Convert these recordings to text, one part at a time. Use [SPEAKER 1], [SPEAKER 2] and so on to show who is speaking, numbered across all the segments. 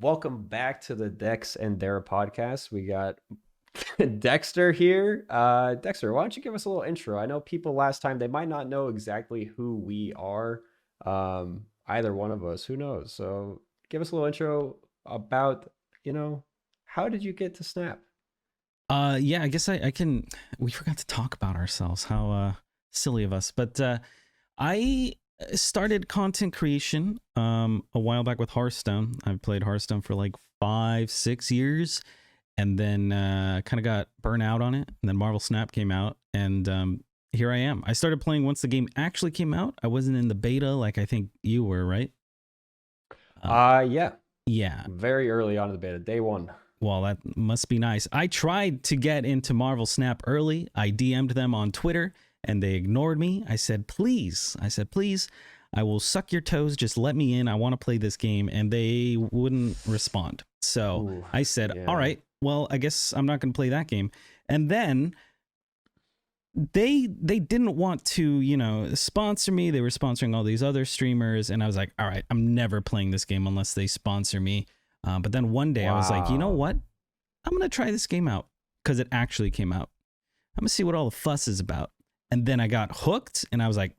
[SPEAKER 1] Welcome back to the Dekks Dera podcast. We got Dekkster here. Dekkster, why don't you give us a little intro? I know people last time they might not know exactly who we are. Either one of us, who knows? So give us a little intro about, how did you get to Snap?
[SPEAKER 2] Yeah, I guess I can. We forgot to talk about ourselves. How silly of us. But I started content creation a while back with Hearthstone. I've played Hearthstone for like 5-6 years, and then kind of got burnt out on it. And then Marvel Snap came out, and here I am. I started playing once the game actually came out. I wasn't in the beta like I think you were, right?
[SPEAKER 1] Yeah,
[SPEAKER 2] Yeah.
[SPEAKER 1] very early on in the beta, day one.
[SPEAKER 2] Well, that must be nice. I tried to get into Marvel Snap early. I DM'd them on Twitter and they ignored me. I said, please, I will suck your toes. Just let me in. I want to play this game. And they wouldn't respond. So
[SPEAKER 1] Ooh,
[SPEAKER 2] I said,
[SPEAKER 1] yeah.
[SPEAKER 2] all right, well, I guess I'm not going to play that game. And then they didn't want to, sponsor me. They were sponsoring all these other streamers. And I was like, all right, I'm never playing this game unless they sponsor me. But then one day I was like, you know
[SPEAKER 1] Wow.
[SPEAKER 2] what? I'm going to try this game out because it actually came out. I'm going to see what all the fuss is about. And then I got hooked and I was like,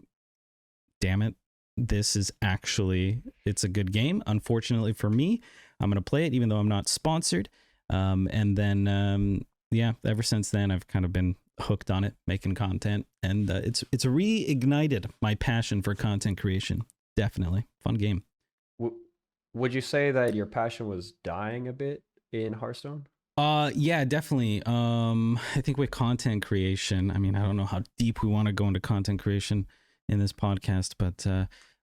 [SPEAKER 2] damn it. It's a good game. Unfortunately for me, I'm going to play it even though I'm not sponsored. And then, yeah, ever since then, I've kind of been hooked on it, making content. And it's reignited my passion for content creation. Definitely. Fun game.
[SPEAKER 1] Would you say that your passion was dying a bit in Hearthstone?
[SPEAKER 2] Yeah, definitely. I think with content creation, I mean, I don't know how deep we want to go into content creation in this podcast, but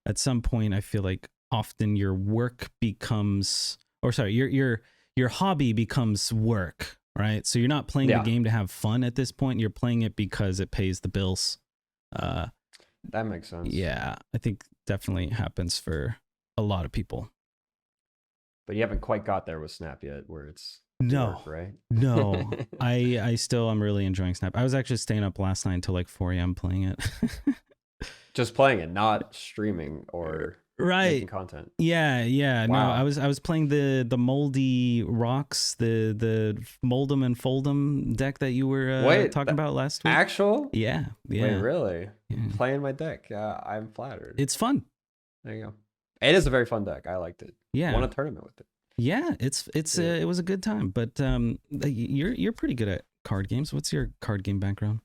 [SPEAKER 2] at some point I feel like often your work becomes, or sorry, your hobby becomes work, right? So you're not playing the
[SPEAKER 1] Yeah,
[SPEAKER 2] game to have fun at this point, you're playing it because it pays the bills. Uh
[SPEAKER 1] that makes sense.
[SPEAKER 2] yeah, I think definitely happens for a lot of people.
[SPEAKER 1] But you haven't quite got there with Snap yet, where it's
[SPEAKER 2] No,
[SPEAKER 1] work, right?
[SPEAKER 2] no. I still I'm really enjoying Snap. I was actually staying up last night until like 4 a.m. playing it.
[SPEAKER 1] Just playing it, not streaming or making
[SPEAKER 2] Right.
[SPEAKER 1] content.
[SPEAKER 2] Yeah, yeah. No, I
[SPEAKER 1] Wow.
[SPEAKER 2] was playing the moldy rocks, the mold'em and fold'em deck that you were
[SPEAKER 1] Wait,
[SPEAKER 2] talking about last week.
[SPEAKER 1] actual?
[SPEAKER 2] Yeah,
[SPEAKER 1] Wait,
[SPEAKER 2] yeah,
[SPEAKER 1] really?
[SPEAKER 2] yeah.
[SPEAKER 1] Playing my deck. I'm flattered.
[SPEAKER 2] It's fun.
[SPEAKER 1] There you go. It is a very fun deck. I liked it. Won
[SPEAKER 2] Yeah.
[SPEAKER 1] a tournament with it.
[SPEAKER 2] Yeah,
[SPEAKER 1] Yeah.
[SPEAKER 2] it was a good time, but you're pretty good at card games. What's your card game background?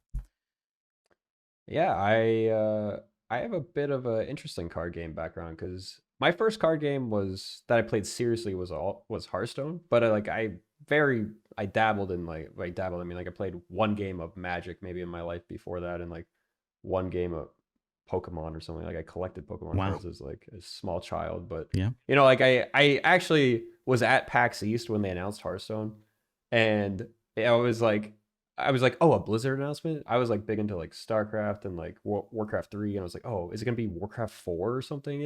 [SPEAKER 1] Yeah, I have a bit of an interesting card game background because my first card game was that I played seriously was Hearthstone, but I dabbled in like dabbled. I mean, like I played one game of Magic maybe in my life before that, and like one game of Pokemon or something. Like I collected Pokemon
[SPEAKER 2] Wow.
[SPEAKER 1] cards as like a small child, but
[SPEAKER 2] Yeah.
[SPEAKER 1] like I actually was at PAX East when they announced Hearthstone, and I was like, oh, a Blizzard announcement. I was like big into like StarCraft and like Warcraft 3, and I was like, oh, is it gonna be Warcraft 4 or something,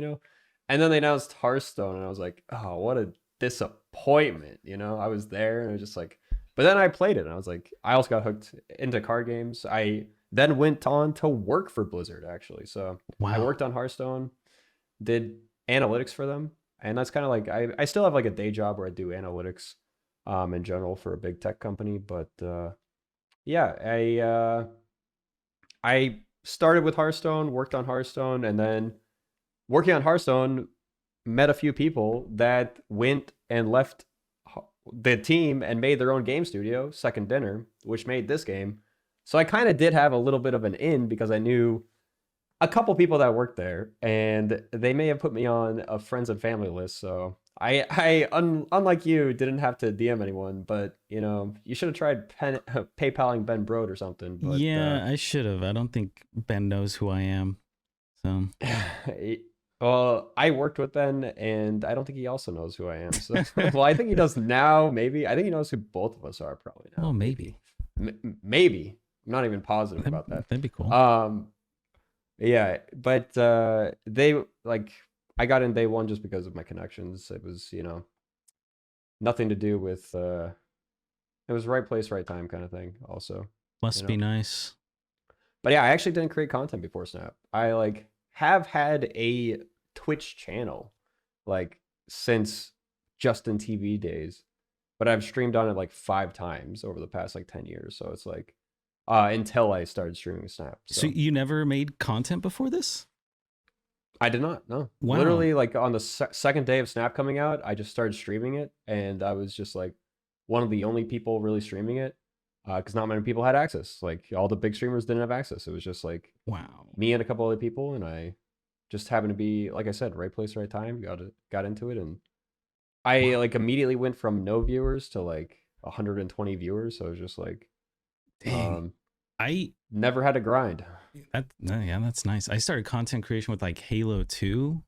[SPEAKER 1] And then they announced Hearthstone, and I was like, oh, what a disappointment, I was there, and I was just like, but then I played it, and I was like, I also got hooked into card games. I then went on to work for Blizzard actually. So I
[SPEAKER 2] Wow.
[SPEAKER 1] worked on Hearthstone, did analytics for them, and that's kind of like I still have like a day job where I do analytics in general for a big tech company, but yeah, I started with Hearthstone, worked on Hearthstone, and then working on Hearthstone, met a few people that went and left the team and made their own game studio, Second Dinner, which made this game. So I kind of did have a little bit of an in because I knew a couple people that worked there, and they may have put me on a friends and family list. So unlike you, didn't have to DM anyone, but you should have tried PayPaling Ben Brode or something. But
[SPEAKER 2] Yeah, I should have. I don't think Ben knows who I am. So,
[SPEAKER 1] well, I worked with Ben, and I don't think he also knows who I am. So, well, I think he does now. Maybe I think he knows who both of us are. Probably
[SPEAKER 2] well,
[SPEAKER 1] now.
[SPEAKER 2] maybe.
[SPEAKER 1] Maybe. I'm not even positive about that.
[SPEAKER 2] That'd be cool.
[SPEAKER 1] Yeah, but they like I got in day one just because of my connections. It was, nothing to do with it was right place, right time kind of thing also, you
[SPEAKER 2] Must be
[SPEAKER 1] know.
[SPEAKER 2] nice.
[SPEAKER 1] But yeah, I actually didn't create content before Snap. I like have had a Twitch channel like since Justin TV days, but I've streamed on it like 5 times over the past like 10 years. So it's like until I started streaming Snap.
[SPEAKER 2] So you never made content before this?
[SPEAKER 1] I did not. No.
[SPEAKER 2] Wow.
[SPEAKER 1] Literally, like on the second day of Snap coming out, I just started streaming it, and I was just like one of the only people really streaming it, because not many people had access. Like all the big streamers didn't have access. It was just like
[SPEAKER 2] Wow.
[SPEAKER 1] me and a couple other people, and I just happened to be, like I said, right place, right time. Got into it, and I like immediately went from no viewers to like 120 viewers. So it was just like,
[SPEAKER 2] Dang. I
[SPEAKER 1] never had to grind.
[SPEAKER 2] yeah, that's nice. I started content creation with like Halo 2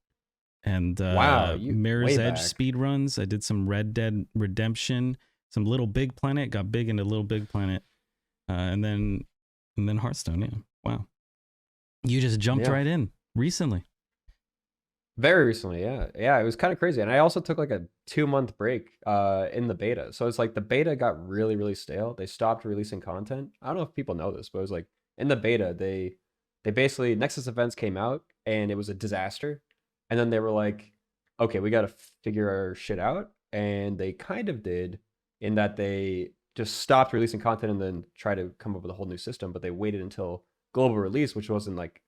[SPEAKER 2] and
[SPEAKER 1] Wow,
[SPEAKER 2] Mirror's
[SPEAKER 1] way
[SPEAKER 2] Edge
[SPEAKER 1] back.
[SPEAKER 2] speed runs. I did some Red Dead Redemption, some Little Big Planet, got big into Little Big Planet, and then Hearthstone. Yeah, wow, you just jumped
[SPEAKER 1] Yeah.
[SPEAKER 2] right in recently.
[SPEAKER 1] Very recently, yeah. It was kind of crazy, and I also took like a 2-month break in the beta. So it's like the beta got really, really stale. They stopped releasing content. I don't know if people know this, but it was like in the beta, they basically Nexus events came out, and it was a disaster. And then they were like, okay, we got to figure our shit out, and they kind of did, in that they just stopped releasing content and then tried to come up with a whole new system. But they waited until global release, which wasn't like,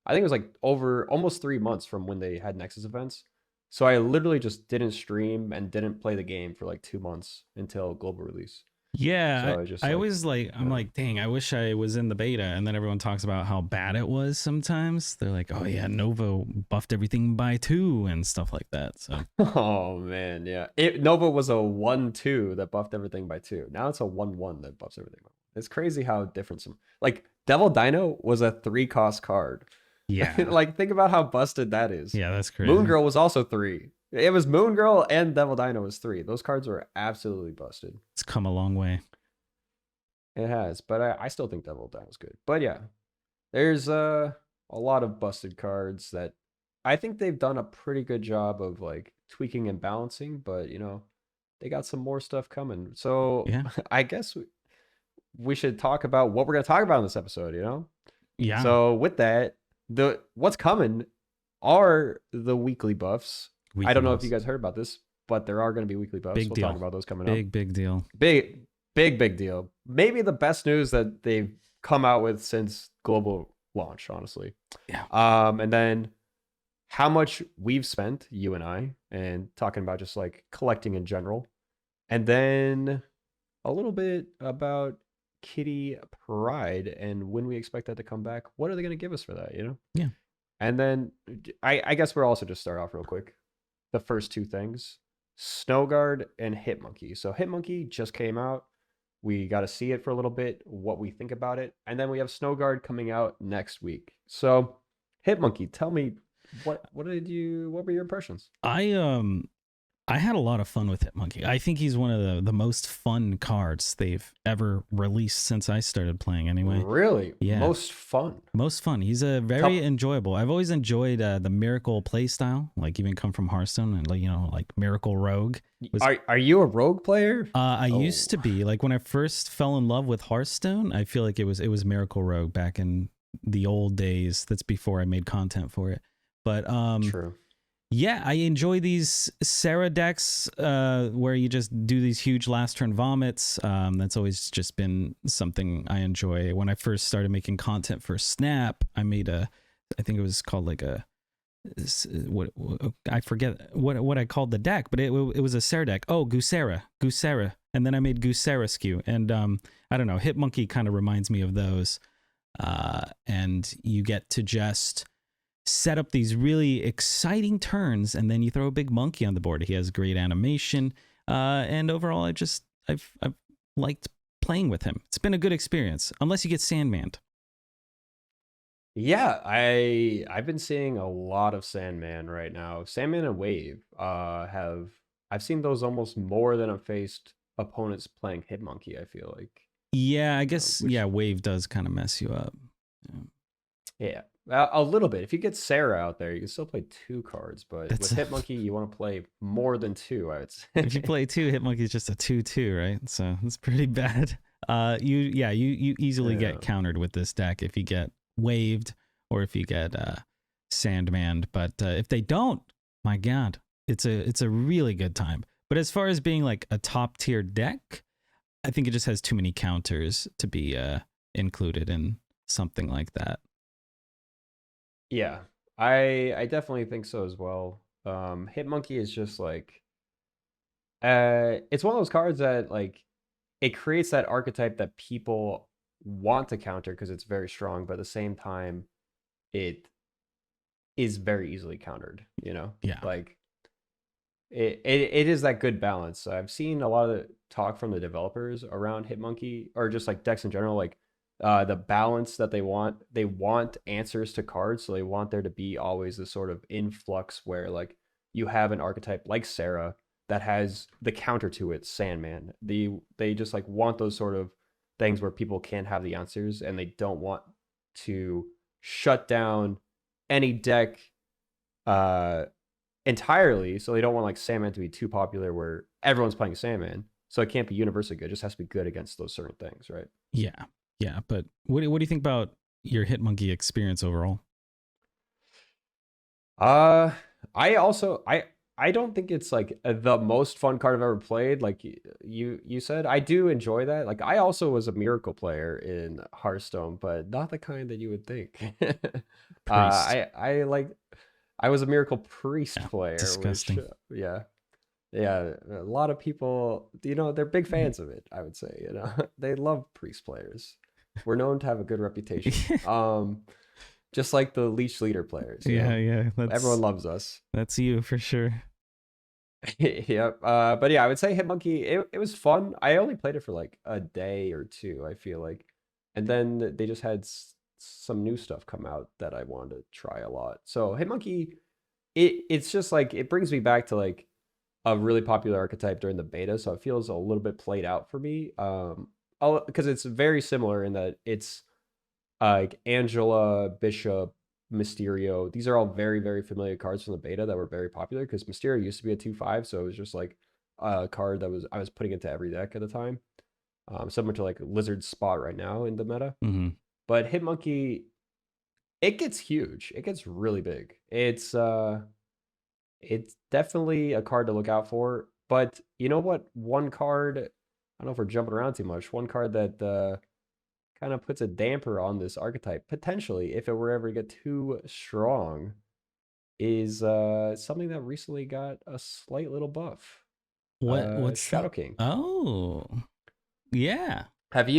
[SPEAKER 1] I think it was like over almost 3 months from when they had Nexus events. So I literally just didn't stream and didn't play the game for like 2 months until global release.
[SPEAKER 2] Yeah,
[SPEAKER 1] So I just
[SPEAKER 2] I
[SPEAKER 1] like,
[SPEAKER 2] always like, I'm like, dang, I wish I was in the beta. And then everyone talks about how bad it was sometimes. They're like, oh yeah, Nova buffed everything by 2 and stuff like that. So
[SPEAKER 1] oh man, yeah. Nova was a 1-2 that buffed everything by 2. Now it's a 1-1 that buffs everything by 1. It's crazy how different some, like Devil Dino was a 3-cost card.
[SPEAKER 2] yeah,
[SPEAKER 1] Like think about how busted that is.
[SPEAKER 2] yeah, that's crazy.
[SPEAKER 1] Moon Girl was also 3. It was Moon Girl and Devil Dino was 3. Those cards were absolutely busted.
[SPEAKER 2] It's come a long way.
[SPEAKER 1] It has, but I still think Devil Dino's good. But yeah, there's a lot of busted cards that I think they've done a pretty good job of like tweaking and balancing, but you know, they got some more stuff coming. So
[SPEAKER 2] Yeah.
[SPEAKER 1] I guess we should talk about what we're going to talk about in this episode, you know?
[SPEAKER 2] Yeah.
[SPEAKER 1] So with that, what's coming are the weekly buffs. I don't know if you guys heard about this, but there are going to be weekly buffs.
[SPEAKER 2] Big
[SPEAKER 1] We'll
[SPEAKER 2] deal.
[SPEAKER 1] talk about those coming up.
[SPEAKER 2] Big deal.
[SPEAKER 1] Big deal. Maybe the best news that they've come out with since global launch, honestly.
[SPEAKER 2] Yeah.
[SPEAKER 1] And then how much we've spent, you and I, and talking about just like collecting in general. And then a little bit about Kitty Pride and when we expect that to come back. What are they going to give us for that, you know?
[SPEAKER 2] Yeah.
[SPEAKER 1] And then I guess we'll also just start off real quick. The first 2 things, Snowguard and Hitmonkey. So Hitmonkey just came out. We got to see it for a little bit, what we think about it. And then we have Snowguard coming out next week. So Hitmonkey, tell me what were your impressions?
[SPEAKER 2] I had a lot of fun with Hitmonkey. I think he's one of the most fun cards they've ever released since I started playing anyway.
[SPEAKER 1] Really?
[SPEAKER 2] Yeah.
[SPEAKER 1] Most fun.
[SPEAKER 2] Most fun. He's a very enjoyable. I've always enjoyed the Miracle playstyle, like even come from Hearthstone and like Miracle Rogue.
[SPEAKER 1] Are you a rogue player?
[SPEAKER 2] I used to be. Like when I first fell in love with Hearthstone, I feel like it was Miracle Rogue back in the old days. That's before I made content for it. But
[SPEAKER 1] True.
[SPEAKER 2] yeah, I enjoy these Sarah decks where you just do these huge last turn vomits. That's always just been something I enjoy. When I first started making content for Snap, I made I think it was called like what I forget what I called the deck, but it was a Sarah deck. Oh, Goosera. And then I made Goosera skew. And I don't know, Hitmonkey kind of reminds me of those. And you get to just set up these really exciting turns, and then you throw a big monkey on the board. He has great animation, and overall, I've liked playing with him. It's been a good experience, unless you get Sandmaned.
[SPEAKER 1] Yeah, I've been seeing a lot of Sandman right now. Sandman and Wave I've seen those almost more than I've faced opponents playing Hitmonkey, I feel like.
[SPEAKER 2] Yeah, I guess Wave does kind of mess you up.
[SPEAKER 1] Yeah. A little bit. If you get Sarah out there, you can still play 2 cards, but with Hitmonkey, you want to play more than 2, I would say.
[SPEAKER 2] If you play 2, Hitmonkey is just a 2/2, right? So it's pretty bad. You easily get countered with this deck if you get waved or if you get Sandmaned. But if they don't, my God, it's a really good time. But as far as being like a top tier deck, I think it just has too many counters to be included in something like that.
[SPEAKER 1] Yeah, I definitely think so as well. Hitmonkey is just like it's one of those cards that like it creates that archetype that people want to counter because it's very strong, but at the same time, it is very easily countered, you know?
[SPEAKER 2] Yeah.
[SPEAKER 1] Like it is that good balance. I've seen a lot of the talk from the developers around Hitmonkey or just like decks in general, like the balance that they want answers to cards, so they want there to be always this sort of influx where like you have an archetype like Sarah that has the counter to it, Sandman. They just like want those sort of things where people can't have the answers and they don't want to shut down any deck uh entirely, so they don't want like Sandman to be too popular where everyone's playing Sandman. So it can't be universally good. It just has to be good against those certain things, right?
[SPEAKER 2] Yeah. Yeah. But what do you think about your Hitmonkey experience overall?
[SPEAKER 1] Uh, I don't think it's like the most fun card I've ever played. Like you said, I do enjoy that. Like I also was a Miracle player in Hearthstone, but not the kind that you would think.
[SPEAKER 2] Priest.
[SPEAKER 1] I was a Miracle Priest
[SPEAKER 2] Yeah.
[SPEAKER 1] player, which
[SPEAKER 2] Disgusting.
[SPEAKER 1] yeah. Yeah, a lot of people, they're big fans of it, I would say, They love priest players. We're known to have a good reputation. Just like the leech leader players,
[SPEAKER 2] Yeah, yeah.
[SPEAKER 1] Everyone loves us.
[SPEAKER 2] That's you for sure.
[SPEAKER 1] Yep. But yeah, I would say Hitmonkey, it was fun. I only played it for like a day or two, I feel like. And then they just had some new stuff come out that I wanted to try a lot. So Hitmonkey, it's just like it brings me back to like a really popular archetype during the beta, so it feels a little bit played out for me. Because it's very similar in that it's like Angela, Bishop, Mysterio. These are all very, very familiar cards from the beta that were very popular because Mysterio used to be a 2/5, so it was just like a card that I was putting into every deck at the time. Similar to like Lizard's spot right now in the meta.
[SPEAKER 2] Mm-hmm.
[SPEAKER 1] But Hitmonkey, it gets huge. It gets really big. It's definitely a card to look out for. But you know what? One card, I don't know if we're jumping around too much. One card that kind of puts a damper on this archetype, potentially, if it were ever to get too strong, is something that recently got a slight little buff.
[SPEAKER 2] What's
[SPEAKER 1] Shadow
[SPEAKER 2] that?
[SPEAKER 1] King.
[SPEAKER 2] Oh, yeah.
[SPEAKER 1] Have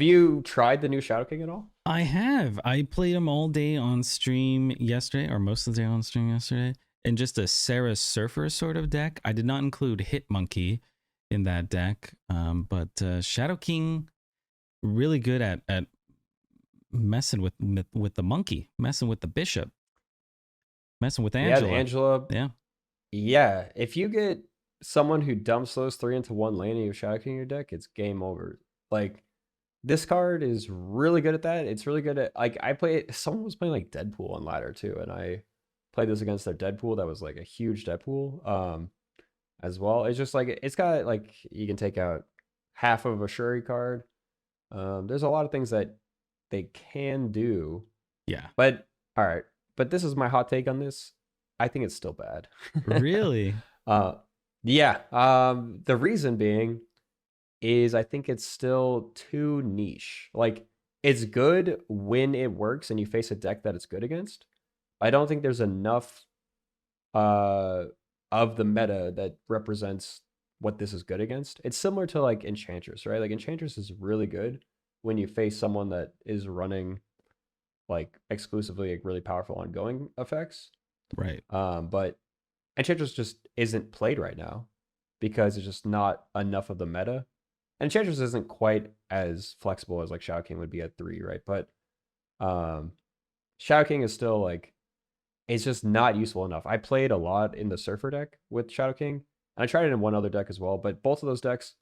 [SPEAKER 1] you tried the new Shadow King at all?
[SPEAKER 2] I have. I played him all day on stream yesterday, or most of the day on stream yesterday, in just a Sarah Surfer sort of deck. I did not include Hitmonkey in that deck, but Shadow King really good at messing with the monkey, messing with the bishop, messing with
[SPEAKER 1] Yeah,
[SPEAKER 2] Angela.
[SPEAKER 1] Angela.
[SPEAKER 2] Yeah.
[SPEAKER 1] Yeah, if you get someone who dumps those three into one lane and you have Shadow King in your deck, it's game over. Like this card is really good at that. It's really good at like someone was playing like Deadpool on ladder too, and I played this against their Deadpool that was like a huge Deadpool as well. It's just like it's got like you can take out half of a Shuri card. There's a lot of things that they can do.
[SPEAKER 2] Yeah.
[SPEAKER 1] But all right, but this is my hot take on this. I think it's still bad.
[SPEAKER 2] Really?
[SPEAKER 1] Yeah. The reason being is I think it's still too niche. Like it's good when it works and you face a deck that it's good against. I don't think there's enough uh of the meta that represents what this is good against. It's similar to like Enchantress, right? Like Enchantress is really good when you face someone that is running like exclusively like really powerful ongoing effects.
[SPEAKER 2] Right.
[SPEAKER 1] But Enchantress just isn't played right now because it's just not enough of the meta. And Enchantress isn't quite as flexible as like Shadow King would be at 3, right? But Shadow King is still like it's just not useful enough. I played a lot in the Surfer deck with Shadow King, and I tried it in one other deck as well. But both of those decks,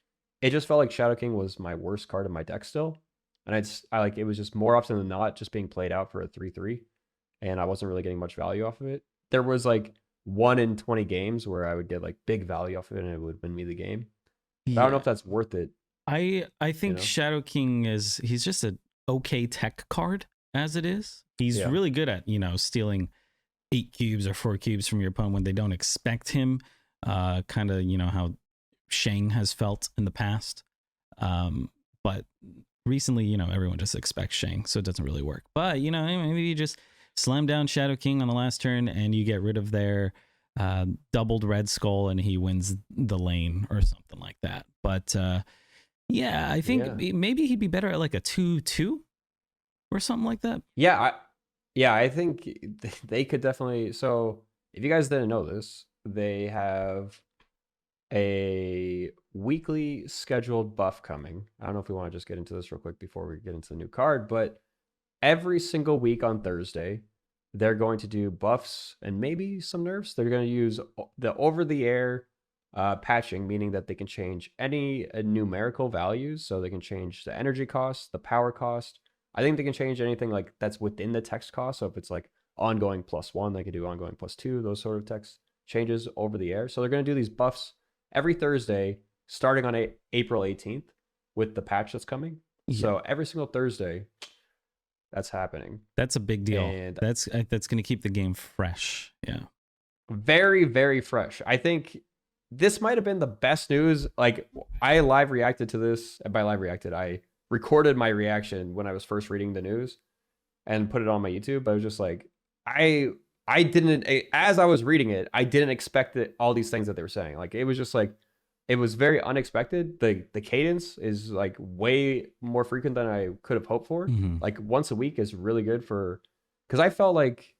[SPEAKER 1] it just felt like Shadow King was my worst card in my deck still, and I like it was just more often than not just being played out for a 3/3, and I wasn't really getting much value off of it. There was like 1 in 20 games where I would get like big value off of it, and it would win me the game. But I don't know if that's worth it.
[SPEAKER 2] I think
[SPEAKER 1] know?
[SPEAKER 2] Shadow King he's just an okay tech card as it is. He's really good at, stealing 8 cubes or 4 cubes from your opponent when they don't expect him kind of, you know, how Shang has felt in the past. But recently, you know, everyone just expects Shang, so it doesn't really work. But, you know, maybe you just slam down Shadow King on the last turn and you get rid of their doubled Red Skull and he wins the lane or something like that. But yeah, I think maybe he'd be better at like a 2/2 or something like that.
[SPEAKER 1] Yeah, I think they could definitely. So if you guys didn't know this, they have a weekly scheduled buff coming. I don't know if we want to just get into this real quick before we get into the new card, but every single week on Thursday, they're going to do buffs and maybe some nerfs. They're going to use the over-the-air patching, meaning that they can change any numerical values. So they can change the energy cost, the power cost. I think they can change anything like that's within the text cost. So if it's like ongoing +1, they can do ongoing +2, those sort of text changes over the air. So they're going to do these buffs every Thursday, starting on April 18th with the patch that's coming. Yeah. So every single Thursday, that's happening.
[SPEAKER 2] That's a big deal. And that's going to keep the game fresh. Yeah.
[SPEAKER 1] Very, very fresh. I think this might have been the best news. Like, I live reacted to this. And by live reacted, I recorded my reaction when I was first reading the news and put it on my YouTube. But I was just like, I didn't, as I was reading it, I didn't expect all these things that they were saying. Like, it was just like, it was very unexpected. The cadence is like way more frequent than I could have hoped for. Mm-hmm. Like once a week is really good because I felt like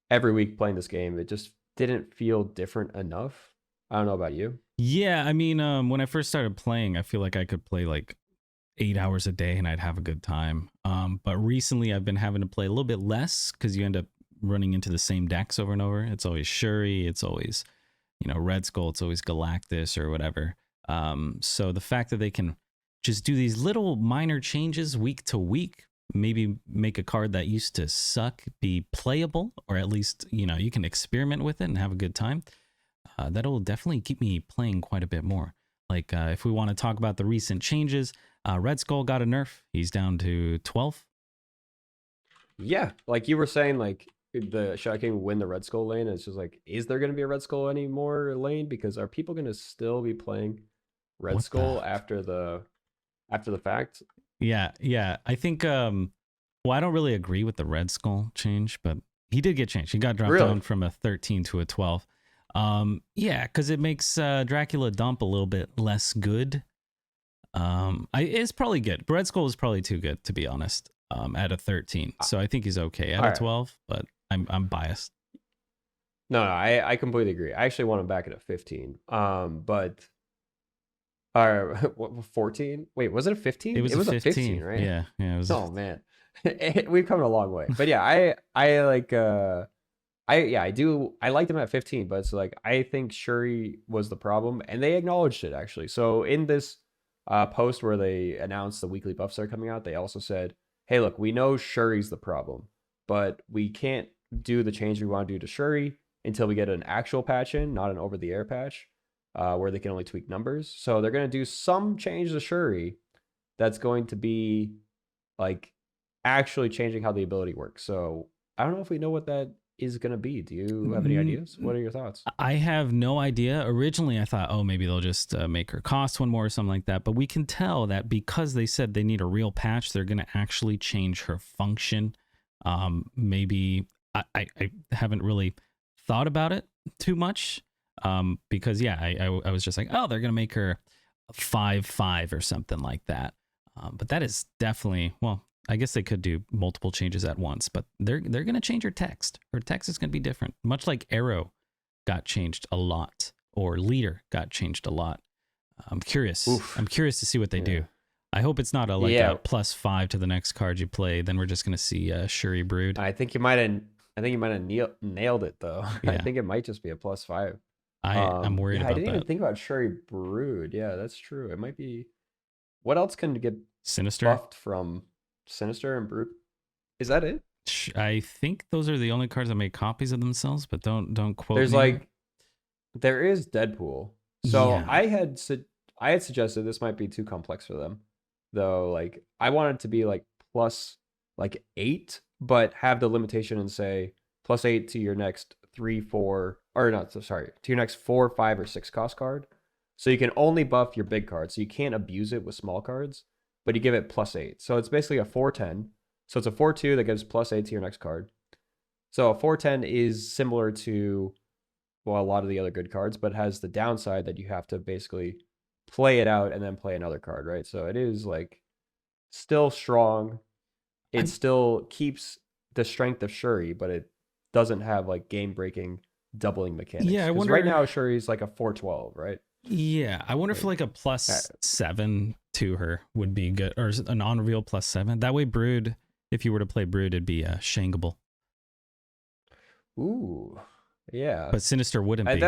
[SPEAKER 1] every week playing this game, it just didn't feel different enough. I don't know about you.
[SPEAKER 2] Yeah, I mean, when I first started playing, I feel like I could play like 8 hours a day and I'd have a good time. But recently I've been having to play a little bit less because you end up running into the same decks over and over. It's always Shuri, it's always, you know, Red Skull, it's always Galactus or whatever. So the fact that they can just do these little minor changes week to week, maybe make a card that used to suck be playable, or at least, you know, you can experiment with it and have a good time. That'll definitely keep me playing quite a bit more. Like if we want to talk about the recent changes, Red Skull got a nerf. He's down to 12.
[SPEAKER 1] Yeah, like you were saying, like the Shadow King win the Red Skull lane. It's just like, is there going to be a Red Skull anymore lane? Because are people going to still be playing Red Skull after the fact?
[SPEAKER 2] Yeah. I think well, I don't really agree with the Red Skull change, but he did get changed. He got dropped down from a 13 to a 12. Yeah, because it makes Dracula dump a little bit less good. It's probably good. Red Skull is probably too good, to be honest. At a 13, so I think he's okay at a 12, but I'm biased.
[SPEAKER 1] No, I completely agree. I actually want him back at a 15. But 14? Wait, was it a 15?
[SPEAKER 2] It was a 15, right? Yeah. It was.
[SPEAKER 1] Oh man, we've come a long way. But yeah, I like I liked him at 15, but it's like I think Shuri was the problem, and they acknowledged it actually. So in this post where they announced the weekly buffs that are coming out, they also said, hey, look, we know Shuri's the problem, but we can't do the change we want to do to Shuri until we get an actual patch in, not an over-the-air patch, where they can only tweak numbers. So they're going to do some change to Shuri that's going to be like actually changing how the ability works. So I don't know if we know what that is going to be. Do you have any ideas? What are your thoughts?
[SPEAKER 2] I have no idea. Originally, I thought, oh, maybe they'll just make her cost one more or something like that. But we can tell that because they said they need a real patch, they're going to actually change her function. Maybe I haven't really thought about it too much because, yeah, I was just like, oh, they're going to make her 5/5 or something like that. But that is definitely, well, I guess they could do multiple changes at once, but they're going to change her text. Her text is going to be different, much like Arrow got changed a lot, or Leader got changed a lot. I'm curious. Oof. I'm curious to see what they do. I hope it's not a +5 to the next card you play. Then we're just going to see Shuri Brood.
[SPEAKER 1] I think you might have nailed it though. Yeah. I think it might just be a +5.
[SPEAKER 2] I'm worried about that.
[SPEAKER 1] I didn't even think about Shuri Brood. Yeah, that's true. It might be. What else can get
[SPEAKER 2] Sinister
[SPEAKER 1] buffed from Sinister and Brute? Is that it?
[SPEAKER 2] I think those are the only cards that make copies of themselves, but don't quote
[SPEAKER 1] There's
[SPEAKER 2] me.
[SPEAKER 1] There is Deadpool. So yeah. I had suggested this might be too complex for them, though. Like I wanted to be like +8, but have the limitation and say +8 to your next 3, 4, or not, so sorry, to your next 4, 5, or 6 cost card. So you can only buff your big cards. So you can't abuse it with small cards, but you give it +8. So it's basically a 4/10. So it's a 4/2 that gives +8 to your next card. So a 4/10 is similar to, well, a lot of the other good cards, but has the downside that you have to basically play it out and then play another card, right? So it is like still strong. It still keeps the strength of Shuri, but it doesn't have like game breaking doubling mechanics.
[SPEAKER 2] Yeah, I
[SPEAKER 1] 'Cause
[SPEAKER 2] wonder.
[SPEAKER 1] right now Shuri's like a 4/12, right?
[SPEAKER 2] Yeah, I wonder if like a +7 to her would be good, or an on reveal +7. That way, Brood, if you were to play Brood, it'd be Shankable.
[SPEAKER 1] Ooh, yeah.
[SPEAKER 2] But Sinister wouldn't be.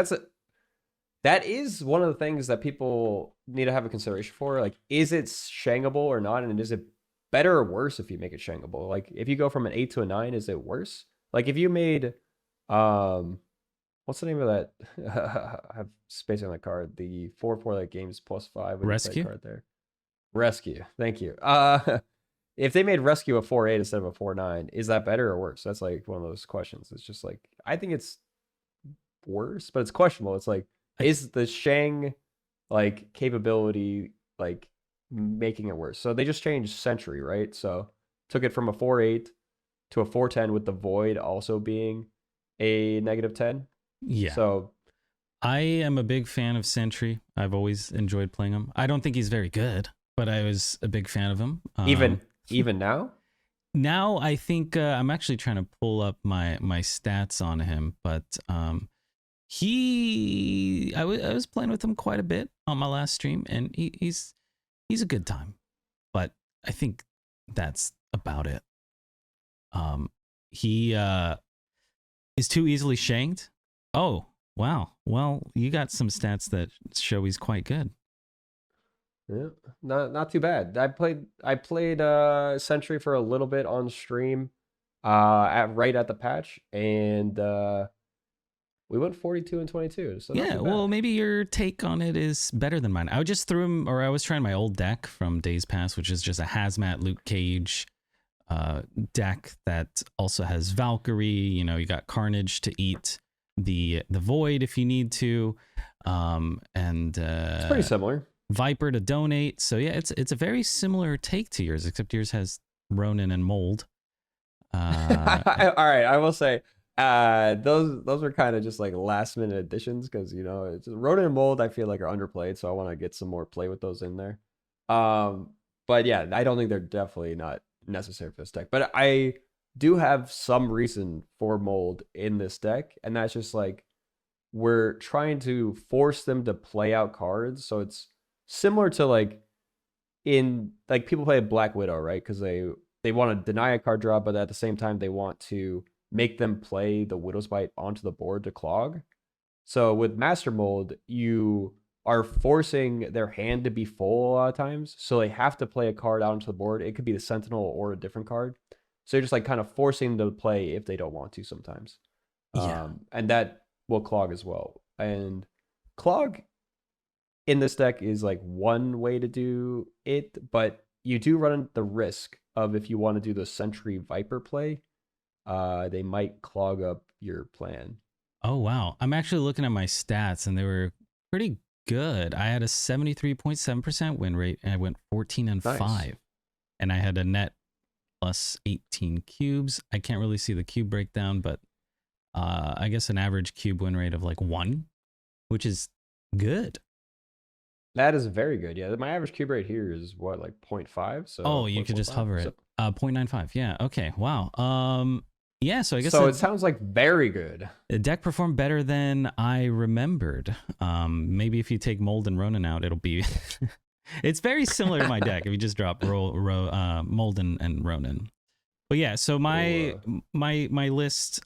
[SPEAKER 1] That is one of the things that people need to have a consideration for. Like, is it shangable or not? And is it better or worse if you make it shangable? Like, if you go from an 8 to a 9, is it worse? Like, if you made, what's the name of that? I have space on that card. The 4/4 that games +5.
[SPEAKER 2] Rescue
[SPEAKER 1] card there. Rescue. Thank you. If they made Rescue a 4/8 instead of a 4/9, is that better or worse? That's like one of those questions. It's just like, I think it's worse, but it's questionable. It's like, is the Shang like capability like making it worse? So they just changed Sentry, right? So took it from a 4/8 to a 4/10 with the Void also being a -10.
[SPEAKER 2] Yeah.
[SPEAKER 1] So
[SPEAKER 2] I am a big fan of Sentry. I've always enjoyed playing him. I don't think he's very good, but I was a big fan of him.
[SPEAKER 1] Even now?
[SPEAKER 2] Now I think I'm actually trying to pull up my stats on him, but I was playing with him quite a bit on my last stream, and he's a good time. But I think that's about it. He is too easily shanked. Oh, wow. Well, you got some stats that show he's quite good.
[SPEAKER 1] Yeah, not too bad. I played Sentry for a little bit on stream, right at the patch, and we went 42 and 22. So
[SPEAKER 2] yeah, well, maybe your take on it is better than mine. I just threw him, or I was trying my old deck from Days Past, which is just a Hazmat Luke Cage deck that also has Valkyrie. You know, you got Carnage to eat the Void if you need to, and
[SPEAKER 1] it's pretty similar.
[SPEAKER 2] Viper to donate. So yeah, it's a very similar take to yours, except yours has Ronin and Mold.
[SPEAKER 1] All right, I will say those are kind of just like last minute additions, because you know it's Ronin and Mold I feel like are underplayed, so I want to get some more play with those in there. But yeah, I don't think they're definitely not necessary for this deck. But I do have some reason for Mold in this deck, and that's just like we're trying to force them to play out cards, so it's similar to like in like people play Black Widow, right? Because they want to deny a card draw, but at the same time they want to make them play the Widow's Bite onto the board to clog. So with Master Mold, you are forcing their hand to be full a lot of times, so they have to play a card out onto the board. It could be the Sentinel or a different card. So you're just like kind of forcing them to play if they don't want to sometimes.
[SPEAKER 2] Yeah.
[SPEAKER 1] And that will clog as well. And clog in this deck is like one way to do it, but you do run the risk of, if you want to do the Sentry Viper play, they might clog up your plan.
[SPEAKER 2] Oh, wow. I'm actually looking at my stats, and they were pretty good. I had a 73.7% win rate, and I went 14 and 5. And I had a net plus 18 cubes. I can't really see the cube breakdown, but I guess an average cube win rate of like 1, which is good.
[SPEAKER 1] That is very good. Yeah, my average cube rate here is what, like 0.5. So
[SPEAKER 2] you could just hover it. 0.95. Yeah. Okay. Wow. Yeah. So I guess
[SPEAKER 1] it sounds like very good.
[SPEAKER 2] The deck performed better than I remembered. Maybe if you take Mold and Ronin out, it'll be. It's very similar to my deck if you just drop Mold and Ronin. But yeah. So my list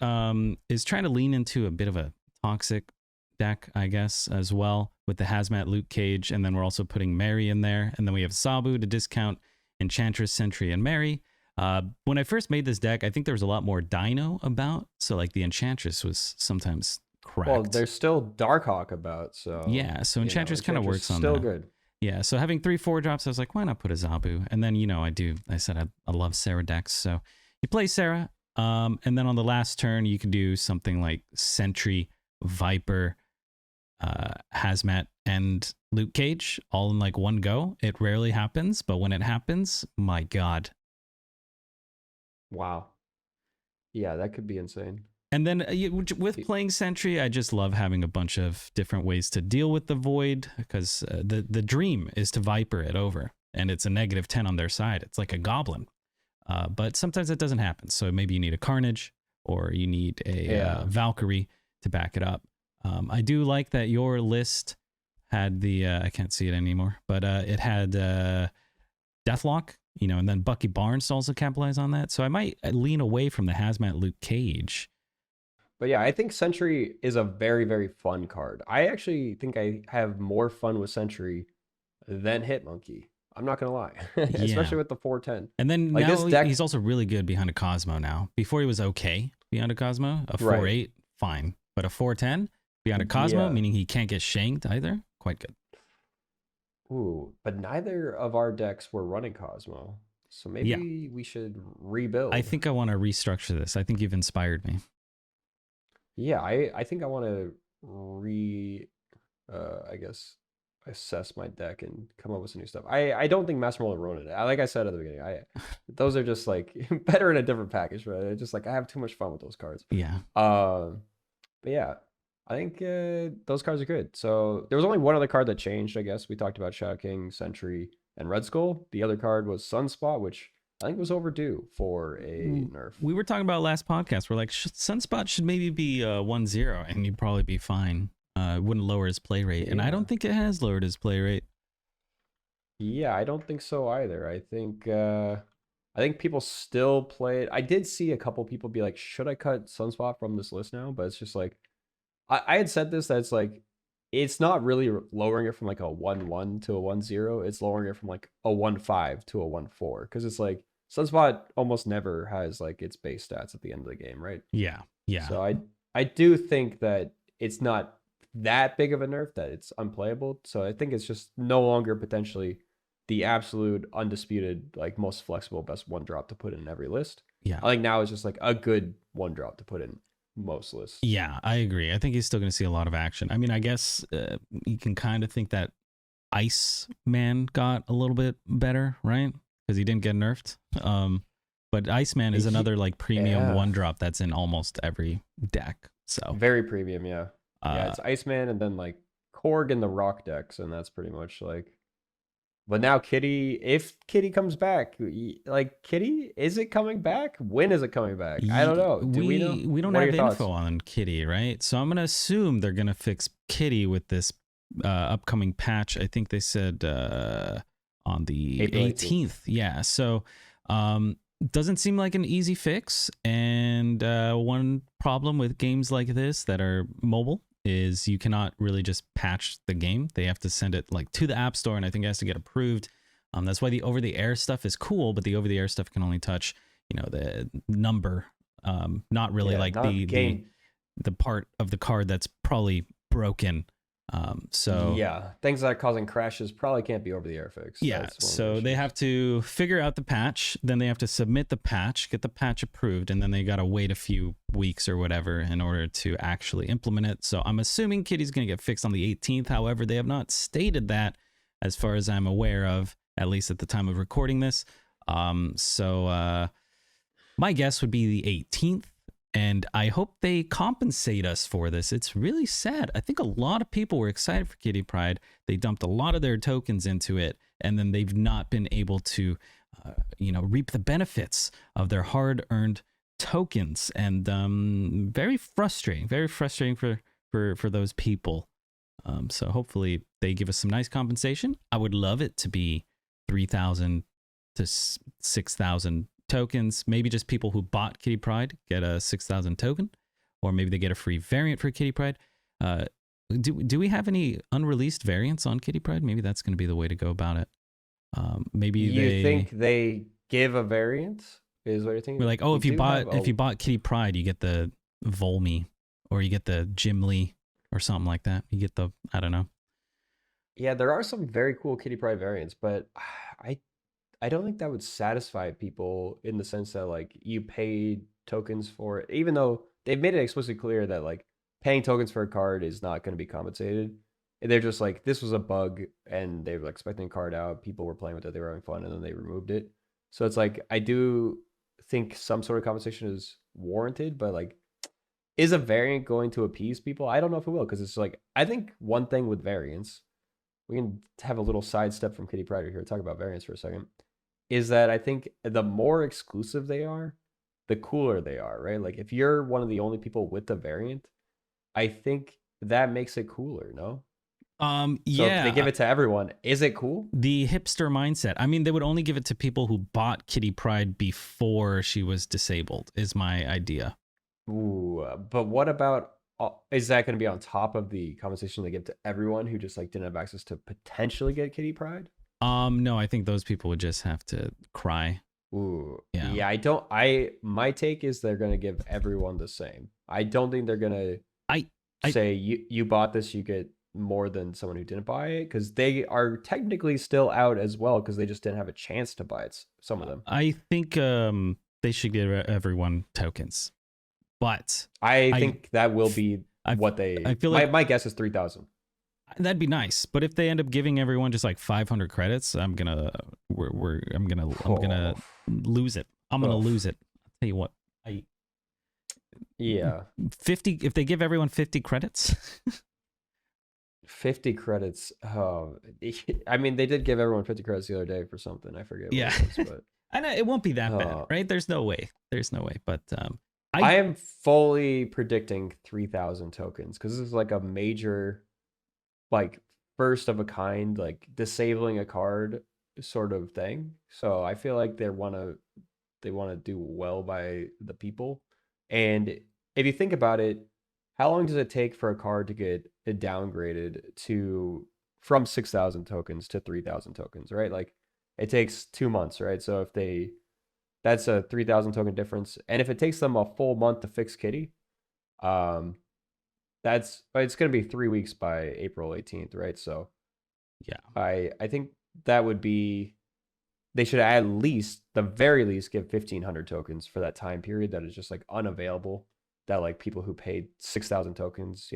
[SPEAKER 2] is trying to lean into a bit of a toxic deck, I guess, as well, with the Hazmat Luke Cage, and then we're also putting Mary in there, and then we have Sabu to discount Enchantress, Sentry, and Mary. When I first made this deck, I think there was a lot more Dino about, so like the Enchantress was sometimes cracked. Well,
[SPEAKER 1] there's still Darkhawk about, so
[SPEAKER 2] yeah. So Enchantress kind of works on
[SPEAKER 1] still
[SPEAKER 2] that.
[SPEAKER 1] Good.
[SPEAKER 2] Yeah. So having 3 4-drops, I was like, why not put a Zabu? And then I said I love Sarah decks, so you play Sarah, And then on the last turn, you can do something like Sentry, Viper, Hazmat, and Luke Cage all in like one go. It rarely happens, but when it happens, my God.
[SPEAKER 1] Wow. Yeah, that could be insane.
[SPEAKER 2] And then with playing Sentry, I just love having a bunch of different ways to deal with the Void, because the dream is to Viper it over, and it's a -10 on their side. It's like a Goblin. But sometimes that doesn't happen. So maybe you need a Carnage, or you need a Valkyrie to back it up. I do like that your list had the, I can't see it anymore, but it had Deathlock, you know, and then Bucky Barnes to also capitalize on that. So I might lean away from the Hazmat Luke Cage.
[SPEAKER 1] But yeah, I think Sentry is a very, very fun card. I actually think I have more fun with Sentry than Hitmonkey. I'm not gonna lie, especially with the 410.
[SPEAKER 2] And then
[SPEAKER 1] like
[SPEAKER 2] now
[SPEAKER 1] this deck,
[SPEAKER 2] he's also really good behind a Cosmo now. Before he was okay behind a Cosmo. A 4-8, fine. But a 410 behind a Cosmo, meaning he can't get shanked either, quite good.
[SPEAKER 1] Ooh, but neither of our decks were running Cosmo. So maybe we should rebuild.
[SPEAKER 2] I think I want to restructure this. I think you've inspired me.
[SPEAKER 1] Yeah, I think I want to I guess assess my deck and come up with some new stuff. I don't think Master Mold ruined it. Like I said at the beginning, those are just like better in a different package, but it's just like I have too much fun with those cards.
[SPEAKER 2] Yeah.
[SPEAKER 1] But yeah, I think those cards are good. So there was only one other card that changed, I guess. We talked about Shadow King, Sentry, and Red Skull. The other card was Sunspot, which I think was overdue for a nerf.
[SPEAKER 2] We were talking about last podcast. We're like, Sunspot should maybe be 1-0, and he'd probably be fine. It wouldn't lower his play rate, and I don't think it has lowered his play rate.
[SPEAKER 1] Yeah, I don't think so either. I think people still play it. I did see a couple people be like, should I cut Sunspot from this list now? But it's just like, I had said this, that it's like, it's not really lowering it from like a 1-1 to a 1-0. It's lowering it from like a 1-5 to a 1-4. Because it's like, Sunspot almost never has like its base stats at the end of the game, right?
[SPEAKER 2] Yeah, yeah.
[SPEAKER 1] So I do think that it's not that big of a nerf that it's unplayable. So I think it's just no longer potentially the absolute undisputed, like most flexible best 1-drop to put in every list.
[SPEAKER 2] Yeah.
[SPEAKER 1] I think now it's just like a good 1-drop to put in most lists.
[SPEAKER 2] Yeah, I agree. I think he's still going to see a lot of action. I mean, I guess you can kind of think that Iceman got a little bit better, right? Because he didn't get nerfed. But Iceman is another like premium 1-drop that's in almost every deck. So
[SPEAKER 1] very premium, yeah. Yeah, it's Iceman and then like Korg in the rock decks, and that's pretty much like. But now Kitty, if Kitty comes back, like Kitty, is it coming back? When is it coming back? I don't know. Do we know?
[SPEAKER 2] We don't have info on Kitty, right? So I'm gonna assume they're gonna fix Kitty with this upcoming patch. I think they said on the April 18th. Yeah. So doesn't seem like an easy fix. And one problem with games like this that are mobile is you cannot really just patch the game. They have to send it like to the App Store, and I think it has to get approved. That's why the over-the-air stuff is cool, but the over-the-air stuff can only touch, you know, the number, not really like the part of the card that's probably broken. So
[SPEAKER 1] yeah, things that are causing crashes probably can't be over the air fix.
[SPEAKER 2] Yeah, so they have to figure out the patch, then they have to submit the patch, get the patch approved, and then they got to wait a few weeks or whatever in order to actually implement it. So I'm assuming Kitty's going to get fixed on the 18th. However, they have not stated that as far as I'm aware of, at least at the time of recording this. So my guess would be the 18th. And I hope they compensate us for this. It's really sad. I think a lot of people were excited for Kitty Pryde. They dumped a lot of their tokens into it, and then they've not been able to, reap the benefits of their hard-earned tokens. And very frustrating for those people. So hopefully they give us some nice compensation. I would love it to be 3,000 to 6,000 tokens. Maybe just people who bought Kitty Pryde get a 6,000 token, or maybe they get a free variant for Kitty Pryde. Do we have any unreleased variants on Kitty Pryde? Maybe that's going to be the way to go about it. Maybe
[SPEAKER 1] you think they give a variant? Is what you're thinking?
[SPEAKER 2] We're like, oh, if you bought Kitty Pryde, you get the Volmy, or you get the Gimli, or something like that. You get the, I don't know.
[SPEAKER 1] Yeah, there are some very cool Kitty Pryde variants, but I don't think that would satisfy people in the sense that like you paid tokens for it, even though they've made it explicitly clear that like paying tokens for a card is not going to be compensated. They're just like, this was a bug and they were expecting a card out. People were playing with it. They were having fun and then they removed it. So it's like, I do think some sort of compensation is warranted, but like, is a variant going to appease people? I don't know if it will, because it's like, I think one thing with variants, we can have a little sidestep from Kitty Pryde here, talk about variants for a second, is that I think the more exclusive they are, the cooler they are, right? Like if you're one of the only people with the variant, I think that makes it cooler, no? So
[SPEAKER 2] yeah,
[SPEAKER 1] if they give it to everyone, is it cool?
[SPEAKER 2] the hipster mindset. I mean, they would only give it to people who bought Kitty Pryde before she was disabled, is my idea.
[SPEAKER 1] Ooh, but what about, is that going to be on top of the compensation they give to everyone who just like didn't have access to potentially get Kitty Pryde?
[SPEAKER 2] No, I think those people would just have to cry.
[SPEAKER 1] Ooh,
[SPEAKER 2] Yeah.
[SPEAKER 1] my take is they're going to give everyone the same. I don't think they're going to
[SPEAKER 2] I
[SPEAKER 1] say you bought this, you get more than someone who didn't buy it, because they are technically still out as well because they just didn't have a chance to buy it. Some of them.
[SPEAKER 2] I think they should give everyone tokens, but
[SPEAKER 1] I think that will be
[SPEAKER 2] I
[SPEAKER 1] what they.
[SPEAKER 2] I feel like
[SPEAKER 1] my guess is 3,000.
[SPEAKER 2] that'd be nice. But if they end up giving everyone just like 500 credits, I'm gonna lose it. I'm gonna lose it. I'll tell you what.
[SPEAKER 1] Yeah,
[SPEAKER 2] 50. If they give everyone 50 credits.
[SPEAKER 1] 50 credits. Oh, I mean, they did give everyone 50 credits the other day for something. I forget.
[SPEAKER 2] Yeah.
[SPEAKER 1] What it was, but
[SPEAKER 2] I know it won't be that bad, right? There's no way. But
[SPEAKER 1] I am fully predicting 3,000 tokens because this is like a major, like first of a kind, like disabling a card sort of thing. So I feel like they want to do well by the people. And if you think about it, how long does it take for a card to get downgraded from 6,000 tokens to 3,000 tokens, right? Like it takes 2 months, right? So that's a 3,000 token difference. And if it takes them a full month to fix Kitty, it's going to be 3 weeks by April 18th, right? So
[SPEAKER 2] yeah,
[SPEAKER 1] I think that would be, they should at least, the very least, give 1,500 tokens for that time period that is just like unavailable. That like people who paid 6,000 tokens,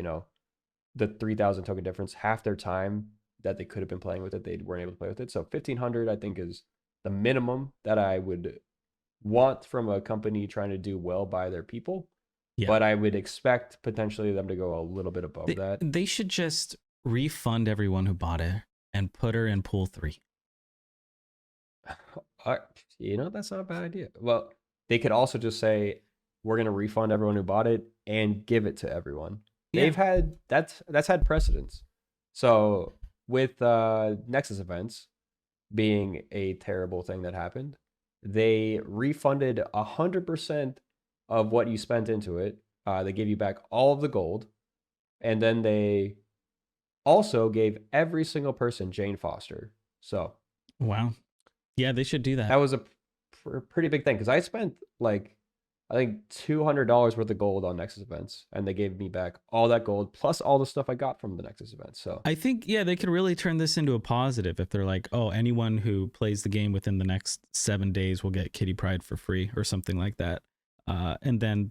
[SPEAKER 1] the 3,000 token difference, half their time that they could have been playing with it, they weren't able to play with it. So 1,500, I think, is the minimum that I would want from a company trying to do well by their people. Yeah. But I would expect potentially them to go a little bit above that.
[SPEAKER 2] They should just refund everyone who bought it and put her in pool 3.
[SPEAKER 1] That's not a bad idea. Well, they could also just say, we're going to refund everyone who bought it and give it to everyone. Yeah. They've had, that's had precedence. So with Nexus events being a terrible thing that happened, they refunded 100% of what you spent into it. They gave you back all of the gold. And then they also gave every single person Jane Foster. So.
[SPEAKER 2] Wow. Yeah, they should do that.
[SPEAKER 1] That was a pretty big thing because I spent I think $200 worth of gold on Nexus events, and they gave me back all that gold plus all the stuff I got from the Nexus events. So
[SPEAKER 2] I think, yeah, they could really turn this into a positive if they're like, oh, anyone who plays the game within the next 7 days will get Kitty Pryde for free or something like that. And then,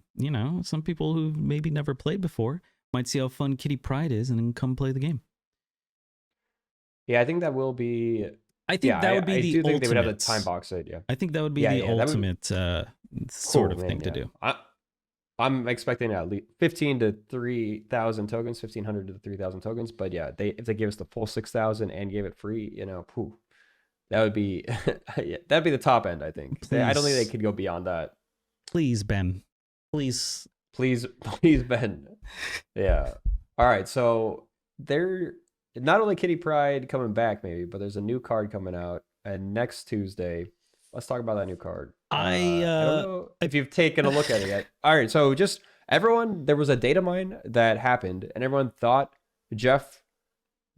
[SPEAKER 2] some people who maybe never played before might see how fun Kitty Pryde is and then come play the game.
[SPEAKER 1] Yeah, I think that will be.
[SPEAKER 2] I think that would be the ultimate. I do think
[SPEAKER 1] they would have the time box it. Yeah,
[SPEAKER 2] I think that would be the ultimate sort of thing to do.
[SPEAKER 1] I'm expecting at least 15 to 3,000 tokens, 1,500 to 3,000 tokens. But yeah, if they give us the full 6,000 and gave it free, that would be that'd be the top end. I think. I don't think they could go beyond that.
[SPEAKER 2] Please, Ben. Please,
[SPEAKER 1] Ben. Yeah. All right. So they're not only Kitty Pryde coming back, maybe, but there's a new card coming out, and next Tuesday. Let's talk about that new card. I don't know if you've taken a look at it yet. All right, so just everyone, there was a data mine that happened, and everyone thought Jeff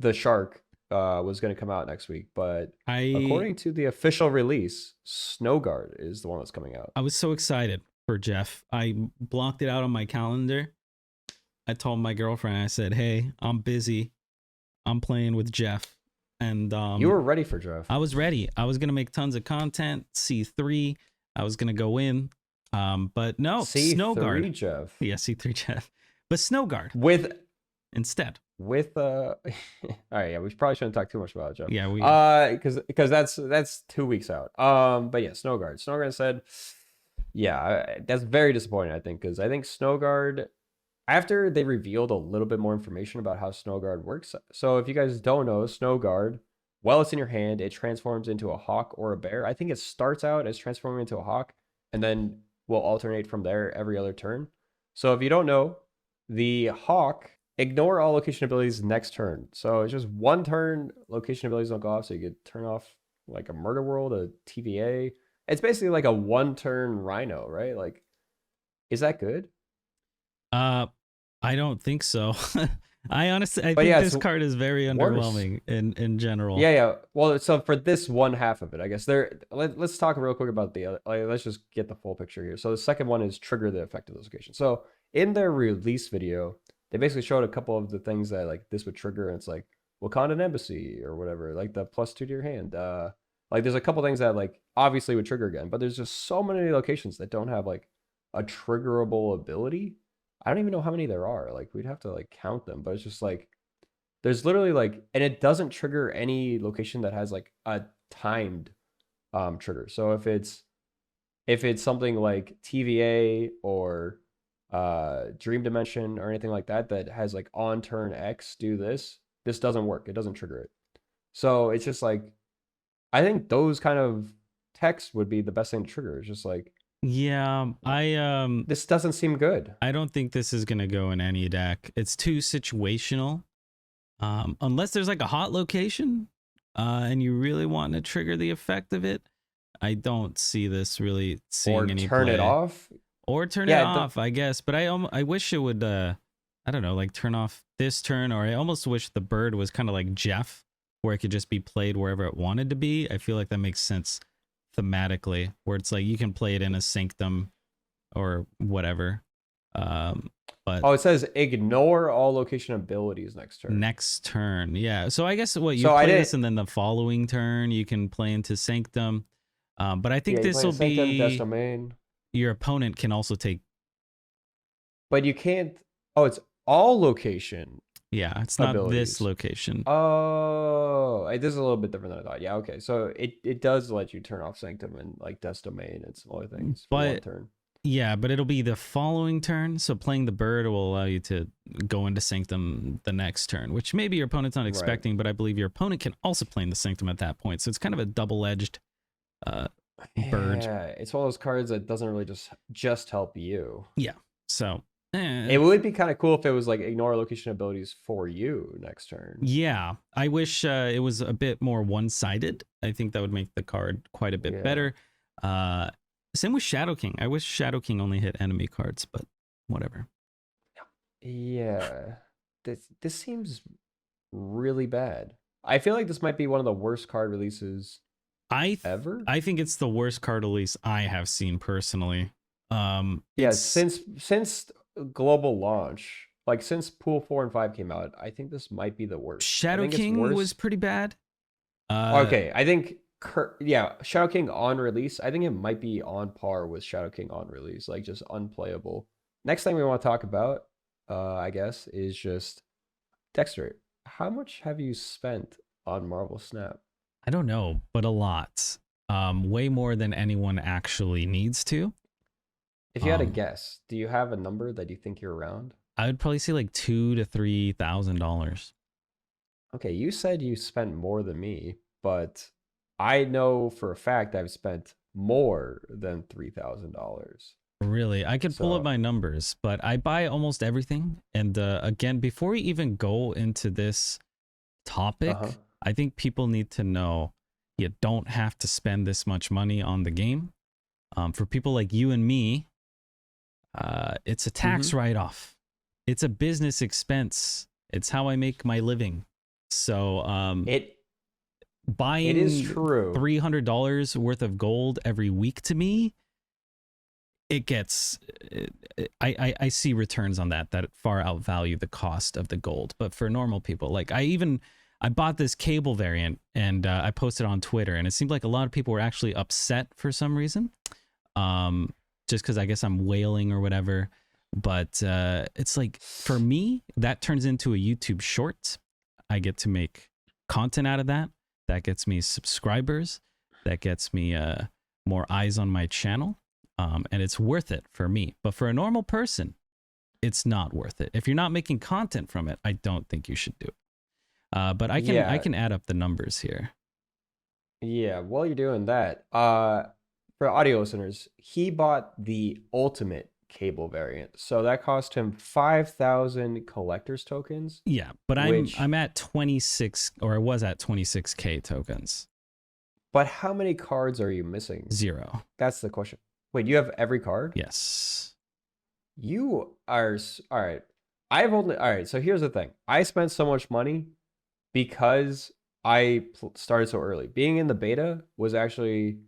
[SPEAKER 1] the Shark was going to come out next week, but according to the official release, Snowguard is the one that's coming out.
[SPEAKER 2] I was so excited for Jeff. I blocked it out on my calendar. I told my girlfriend, I said, hey, I'm busy. I'm playing with Jeff. And
[SPEAKER 1] you were ready for Jeff.
[SPEAKER 2] I was ready. I was going to make tons of content, C3. I was going to go in, But no,
[SPEAKER 1] C3
[SPEAKER 2] Snowguard.
[SPEAKER 1] Jeff.
[SPEAKER 2] Yeah, C3 Jeff. But Snowguard
[SPEAKER 1] With
[SPEAKER 2] instead.
[SPEAKER 1] all right, yeah, we probably shouldn't talk too much about it, Jeff.
[SPEAKER 2] Yeah, we
[SPEAKER 1] because that's 2 weeks out. But yeah, Snowguard said, yeah, that's very disappointing, I think, because I think Snowguard, after they revealed a little bit more information about how Snowguard works. So if you guys don't know, Snowguard, while it's in your hand, it transforms into a hawk or a bear. I think it starts out as transforming into a hawk and then will alternate from there every other turn. So if you don't know, the hawk, ignore all location abilities next turn. So it's just one turn, location abilities don't go off, so you could turn off like a Murder World, a TVA. It's basically like a one-turn Rhino, right? Like, is that good?
[SPEAKER 2] I don't think so. I honestly, I
[SPEAKER 1] But
[SPEAKER 2] think
[SPEAKER 1] yeah,
[SPEAKER 2] this card is very underwhelming in general.
[SPEAKER 1] Yeah. Well, so for this one half of it, I guess let's talk real quick about the other. Like, let's just get the full picture here. So the second one is trigger the effect of those locations. So in their release video, they basically showed a couple of the things that like this would trigger, and it's like Wakandan Embassy or whatever, like the +2 to your hand. Like there's a couple things that like obviously would trigger again, but there's just so many locations that don't have like a triggerable ability. I don't even know how many there are. Like we'd have to like count them, but it's just like there's literally like, and it doesn't trigger any location that has like a timed trigger. So if it's something like TVA or Dream Dimension or anything like that that has like on turn X do this doesn't work. It doesn't trigger it. So it's just like, I think those kind of text would be the best thing to trigger. It's just like,
[SPEAKER 2] yeah,
[SPEAKER 1] this doesn't seem good.
[SPEAKER 2] I don't think this is gonna go in any deck. It's too situational. Unless there's like a hot location, and you really want to trigger the effect of it, I don't see this really seeing any
[SPEAKER 1] turn
[SPEAKER 2] play.
[SPEAKER 1] it off.
[SPEAKER 2] Or turn it off, I guess. But I wish it would, I don't know, like turn off this turn, or I almost wish the bird was kind of like Jeff, where it could just be played wherever it wanted to be. I feel like that makes sense thematically, where it's like you can play it in a sanctum or whatever. But
[SPEAKER 1] it says ignore all location abilities next turn.
[SPEAKER 2] Next turn, yeah. So I guess what you play this, and then the following turn you can play into sanctum. But I think this will be
[SPEAKER 1] Death Domain.
[SPEAKER 2] Your opponent can also take.
[SPEAKER 1] But you can't. Oh, it's all location.
[SPEAKER 2] Yeah, it's not
[SPEAKER 1] abilities.
[SPEAKER 2] This location.
[SPEAKER 1] Oh, this is a little bit different than I thought. Yeah, okay. So it does let you turn off Sanctum and like Death Domain and some other things for one turn.
[SPEAKER 2] Yeah, but it'll be the following turn. So playing the bird will allow you to go into Sanctum the next turn, which maybe your opponent's not expecting, but I believe your opponent can also play in the Sanctum at that point. So it's kind of a double-edged bird.
[SPEAKER 1] Yeah, it's one of those cards that doesn't really just help you.
[SPEAKER 2] Yeah, so
[SPEAKER 1] it would be kind of cool if it was like ignore location abilities for you next turn.
[SPEAKER 2] Yeah, I wish it was a bit more one-sided. I think that would make the card quite a bit better. Same with Shadow King. I wish Shadow King only hit enemy cards, but whatever.
[SPEAKER 1] Yeah, this seems really bad. I feel like this might be one of the worst card releases ever.
[SPEAKER 2] I think it's the worst card release I have seen personally.
[SPEAKER 1] Since global launch, like since Pool 4 and 5 came out, I think this might be the worst.
[SPEAKER 2] Shadow King was pretty bad.
[SPEAKER 1] Okay, I think Shadow King on release, I think it might be on par with Shadow King on release, like just unplayable. Next thing we want to talk about, I guess, is just Dekkster. How much have you spent on Marvel Snap?
[SPEAKER 2] I don't know, but a lot. Way more than anyone actually needs to.
[SPEAKER 1] If you had a guess, do you have a number that you think you're around?
[SPEAKER 2] I would probably say like $2,000 to $3,000.
[SPEAKER 1] Okay, you said you spent more than me, but I know for a fact I've spent more than $3,000.
[SPEAKER 2] Really? I could pull up my numbers, but I buy almost everything. And again, before we even go into this topic, I think people need to know you don't have to spend this much money on the game. For people like you and me, it's a tax write-off. It's a business expense. It's how I make my living. So buying
[SPEAKER 1] it is true.
[SPEAKER 2] $300 worth of gold every week to me, it gets I see returns on that far outvalue the cost of the gold. But for normal people, like I bought this cable variant and I posted on Twitter, and it seemed like a lot of people were actually upset for some reason. just because I guess I'm whaling or whatever. But it's like, for me, that turns into a YouTube short. I get to make content out of that. That gets me subscribers. That gets me more eyes on my channel. And it's worth it for me. But for a normal person, it's not worth it. If you're not making content from it, I don't think you should do it. But I can add up the numbers here.
[SPEAKER 1] Yeah, while you're doing that, for audio listeners, he bought the ultimate cable variant. So that cost him 5,000 collector's tokens.
[SPEAKER 2] Yeah, but I'm at 26, or I was at 26K tokens.
[SPEAKER 1] But how many cards are you missing?
[SPEAKER 2] 0.
[SPEAKER 1] That's the question. Wait, you have every card?
[SPEAKER 2] Yes.
[SPEAKER 1] You are all right. All right, so here's the thing. I spent so much money because I started so early. Being in the beta was actually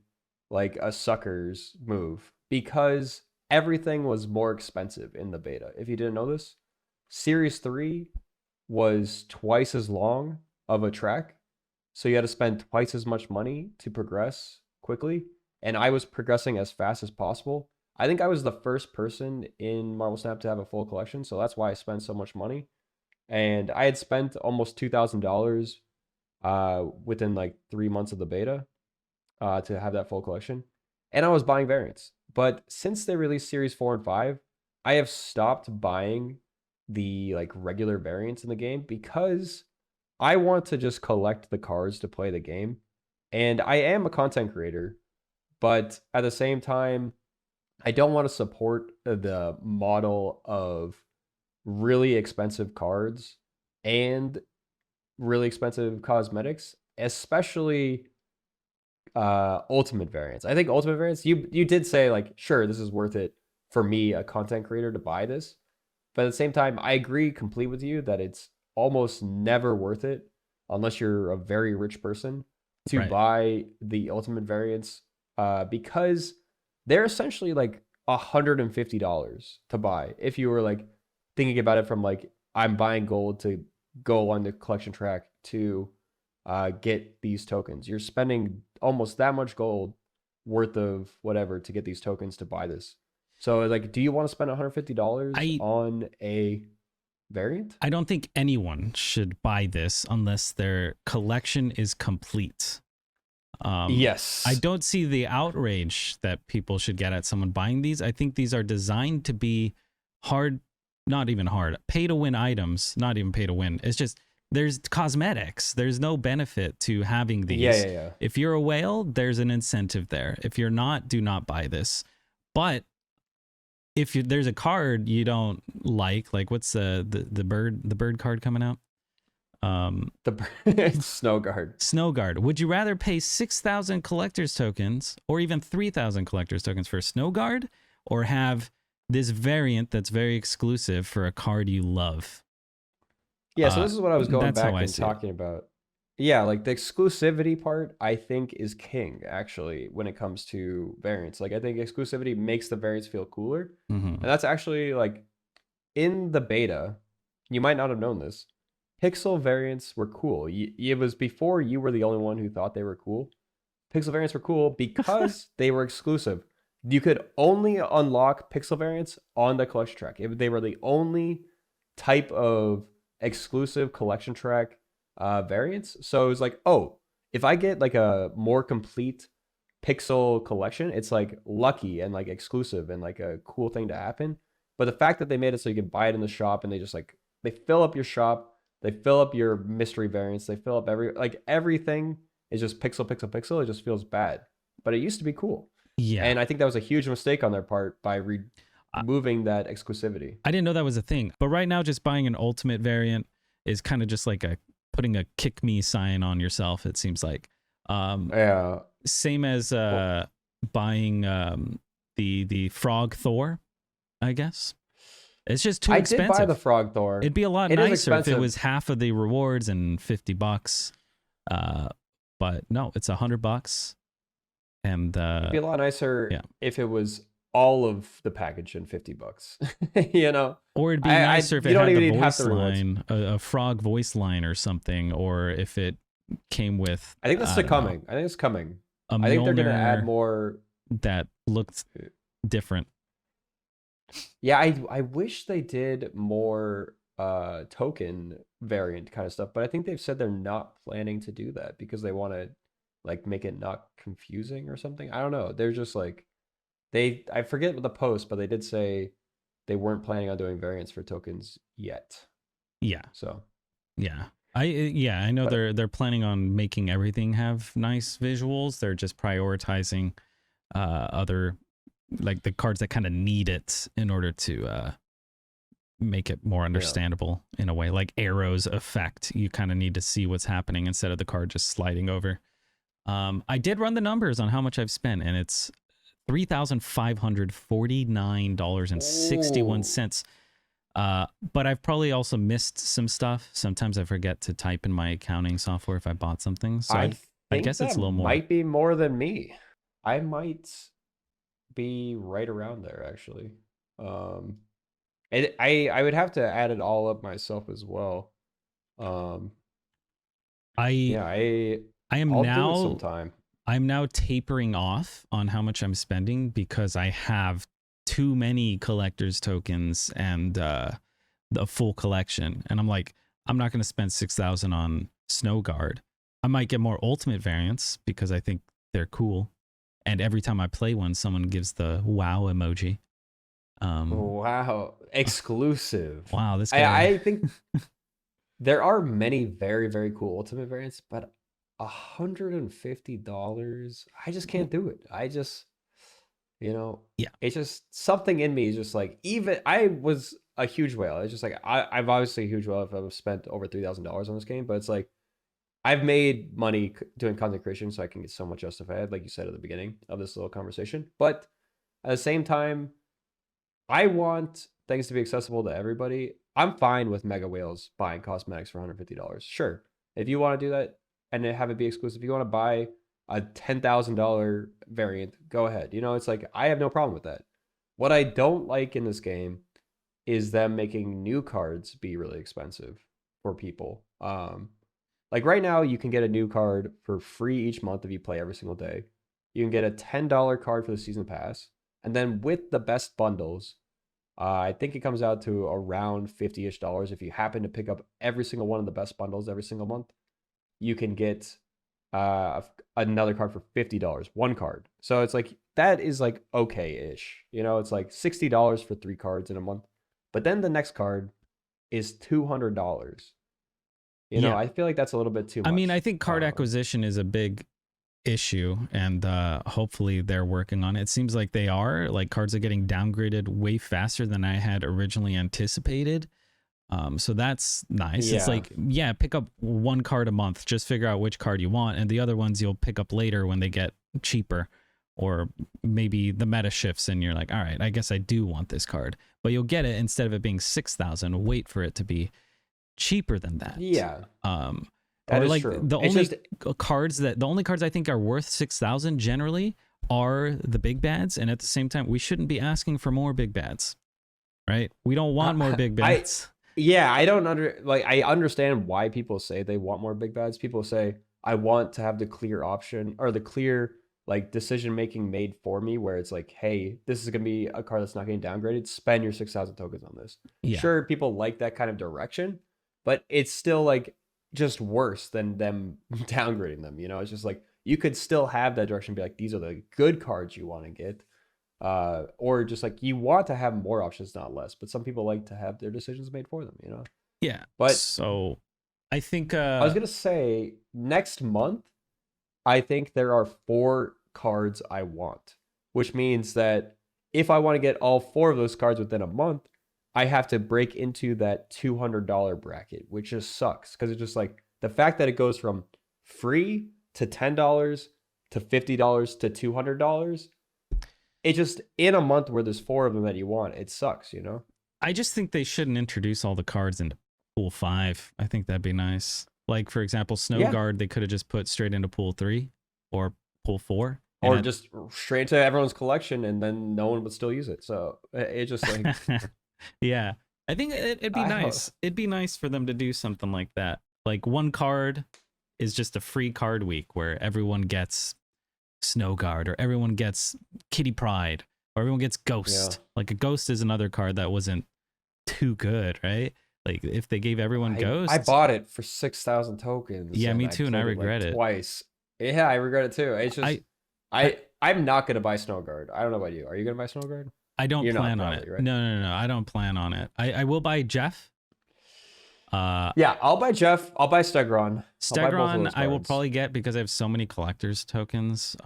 [SPEAKER 1] like a sucker's move because everything was more expensive in the beta. If you didn't know this, Series 3 was twice as long of a track. So you had to spend twice as much money to progress quickly. And I was progressing as fast as possible. I think I was the first person in Marvel Snap to have a full collection. So that's why I spent so much money. And I had spent almost $2,000 within like 3 months of the beta to have that full collection. And I was buying variants. But since they released Series 4 and 5, I have stopped buying the like regular variants in the game because I want to just collect the cards to play the game. And I am a content creator, but at the same time, I don't want to support the model of really expensive cards and really expensive cosmetics, especially ultimate variants. I think ultimate variants, you did say like, sure, this is worth it for me, a content creator, to buy this. But at the same time, I agree completely with you that it's almost never worth it unless you're a very rich person to buy the ultimate variants because they're essentially like $150 to buy. If you were like thinking about it from like, I'm buying gold to go along the collection track to get these tokens. You're spending almost that much gold worth of whatever to get these tokens to buy this. So like, do you want to spend $150 on a variant?
[SPEAKER 2] I don't think anyone should buy this unless their collection is complete.
[SPEAKER 1] Yes.
[SPEAKER 2] I don't see the outrage that people should get at someone buying these. I think these are designed to be not even hard, pay to win items, not even pay to win. It's just, there's cosmetics. There's no benefit to having these.
[SPEAKER 1] Yeah.
[SPEAKER 2] If you're a whale, there's an incentive there. If you're not, do not buy this. But there's a card you don't like what's the bird card coming out?
[SPEAKER 1] Snowguard.
[SPEAKER 2] Snowguard. Would you rather pay 6,000 collector's tokens or even 3,000 collector's tokens for Snowguard, or have this variant that's very exclusive for a card you love?
[SPEAKER 1] Yeah, so this is what I was going back and talking about. Yeah, like the exclusivity part, I think, is king, actually, when it comes to variants. Like, I think exclusivity makes the variants feel cooler. And that's actually, like, in the beta, you might not have known this, pixel variants were cool. It was before you were the only one who thought they were cool. Pixel variants were cool because they were exclusive. You could only unlock pixel variants on the collection track. They were the only type of exclusive collection track variants. So it was like, oh, if I get like a more complete pixel collection, it's like lucky and like exclusive and like a cool thing to happen. But the fact that they made it so you can buy it in the shop and they just like, they fill up your shop, they fill up your mystery variants, they fill up everything is just pixel. It just feels bad. But it used to be cool.
[SPEAKER 2] Yeah.
[SPEAKER 1] And I think that was a huge mistake on their part by removing that exclusivity.
[SPEAKER 2] I didn't know that was a thing. But right now, just buying an ultimate variant is kind of just like putting a kick me sign on yourself, it seems like.
[SPEAKER 1] Yeah.
[SPEAKER 2] Same as buying the Frog Thor, I guess. It's just too expensive.
[SPEAKER 1] I did buy the Frog Thor.
[SPEAKER 2] It'd be a lot nicer if it was half of the rewards and $50. But no, it's $100. And
[SPEAKER 1] it'd be a lot nicer if it was all of the package and $50. You know?
[SPEAKER 2] Or it'd be nicer if it had the voice line, a frog voice line or something, or if it came with,
[SPEAKER 1] I think that's coming. I think it's coming. I think they're gonna add more
[SPEAKER 2] that looked different.
[SPEAKER 1] Yeah, I wish they did more token variant kind of stuff, but I think they've said they're not planning to do that because they want to like make it not confusing or something. I don't know. They're just like I forget what the post, but they did say they weren't planning on doing variants for tokens yet.
[SPEAKER 2] Yeah.
[SPEAKER 1] So,
[SPEAKER 2] Yeah. I know
[SPEAKER 1] but
[SPEAKER 2] they're planning on making everything have nice visuals. They're just prioritizing other like the cards that kind of need it in order to make it more
[SPEAKER 1] yeah.
[SPEAKER 2] understandable in a way. Like arrows effect, you kind of need to see what's happening instead of the card just sliding over. I did run the numbers on how much I've spent, and it's $3,549.61. But I've probably also missed some stuff. Sometimes I forget to type in my accounting software if I bought something. So
[SPEAKER 1] I
[SPEAKER 2] I
[SPEAKER 1] think
[SPEAKER 2] guess it's
[SPEAKER 1] that
[SPEAKER 2] a little more.
[SPEAKER 1] might be more than me. I might be right around there actually. I would have to add it all up myself as well. Um,
[SPEAKER 2] I
[SPEAKER 1] yeah,
[SPEAKER 2] I am
[SPEAKER 1] I'll do it
[SPEAKER 2] now
[SPEAKER 1] sometime.
[SPEAKER 2] I'm now tapering off on how much I'm spending because I have too many collector's tokens and the full collection. And I'm like, I'm not going to spend 6,000 on Snowguard. I might get more ultimate variants because I think they're cool. And every time I play one, someone gives the wow emoji.
[SPEAKER 1] Wow, exclusive.
[SPEAKER 2] Wow, this guy.
[SPEAKER 1] I think there are many very, very cool ultimate variants, but $150, I just can't do it. I just,
[SPEAKER 2] Yeah.
[SPEAKER 1] it's just something in me is just like, even I was a huge whale. It's just like I'm obviously a huge whale if I've spent over $3,000 on this game, but it's like I've made money doing content creation, so I can get so much justified, like you said at the beginning of this little conversation. But at the same time, I want things to be accessible to everybody. I'm fine with mega whales buying cosmetics for $150. Sure. If you want to do that and have it be exclusive, if you want to buy a $10,000 variant, go ahead. It's like I have no problem with that. What I don't like in this game is them making new cards be really expensive for people. Like right now, you can get a new card for free each month if you play every single day. You can get a $10 card for the season pass. And then with the best bundles, I think it comes out to around 50-ish dollars. If you happen to pick up every single one of the best bundles every single month, you can get another card for $50, one card. So it's like, that is like okay-ish. It's like $60 for 3 cards in a month. But then the next card is $200. I feel like that's a little bit too much.
[SPEAKER 2] I mean, I think card acquisition is a big issue, and hopefully they're working on it. It seems like they are. Like, cards are getting downgraded way faster than I had originally anticipated. So that's nice.
[SPEAKER 1] Yeah.
[SPEAKER 2] It's like, yeah, pick up one card a month. Just figure out which card you want, and the other ones you'll pick up later when they get cheaper, or maybe the meta shifts and you're like, all right, I guess I do want this card, but you'll get it instead of it being 6,000. Wait for it to be cheaper than that.
[SPEAKER 1] Yeah.
[SPEAKER 2] Or like
[SPEAKER 1] true.
[SPEAKER 2] the only cards I think are worth 6,000 generally are the big bads, and at the same time, we shouldn't be asking for more big bads, right? We don't want more big bads.
[SPEAKER 1] I don't I understand why people say they want more big bads. People say I want to have the clear option or the clear like decision making made for me, where it's like, hey, this is gonna be a card that's not getting downgraded. Spend your 6,000 tokens on this.
[SPEAKER 2] Yeah.
[SPEAKER 1] Sure, people like that kind of direction, but it's still like just worse than them downgrading them. It's just like you could still have that direction, be like, these are the good cards you want to get, or just like you want to have more options, not less. But some people like to have their decisions made for them.
[SPEAKER 2] Yeah.
[SPEAKER 1] But
[SPEAKER 2] so I think
[SPEAKER 1] I was gonna say next month, I think there are 4 cards I want, which means that if I want to get all 4 of those cards within a month, I have to break into that $200 bracket, which just sucks because it's just like the fact that it goes from free to $10 to $50 to $200. It just, in a month where there's 4 of them that you want, it sucks,
[SPEAKER 2] I just think they shouldn't introduce all the cards into pool 5. I think that'd be nice. Like, for example, Snowguard, they could have just put straight into pool 3 or pool 4.
[SPEAKER 1] Or just straight to everyone's collection, and then no one would still use it. So it just like...
[SPEAKER 2] Yeah, I think it'd be nice. It'd be nice for them to do something like that. Like, one card is just a free card week where everyone gets Snowguard or everyone gets Kitty Pryde, or everyone gets Ghost.
[SPEAKER 1] Yeah.
[SPEAKER 2] Like a Ghost is another card that wasn't too good, right? Like if they gave everyone Ghost,
[SPEAKER 1] I bought it for 6,000 tokens.
[SPEAKER 2] yeah,
[SPEAKER 1] And
[SPEAKER 2] me
[SPEAKER 1] I
[SPEAKER 2] too, and I
[SPEAKER 1] played
[SPEAKER 2] regret
[SPEAKER 1] like
[SPEAKER 2] it.
[SPEAKER 1] twice. Yeah, I regret it too. It's just
[SPEAKER 2] I, I
[SPEAKER 1] I'm not gonna buy Snowguard. I don't know about you. Are you gonna buy Snowguard?
[SPEAKER 2] I don't
[SPEAKER 1] You're not
[SPEAKER 2] plan on
[SPEAKER 1] probably,
[SPEAKER 2] it.
[SPEAKER 1] right?
[SPEAKER 2] No. I don't plan on it. I will buy Jeff.
[SPEAKER 1] Yeah, I'll buy Jeff. I'll buy Stegron. I'll buy both of
[SPEAKER 2] Stegron
[SPEAKER 1] those
[SPEAKER 2] I will
[SPEAKER 1] cards.
[SPEAKER 2] probably get because I have so many collector's tokens.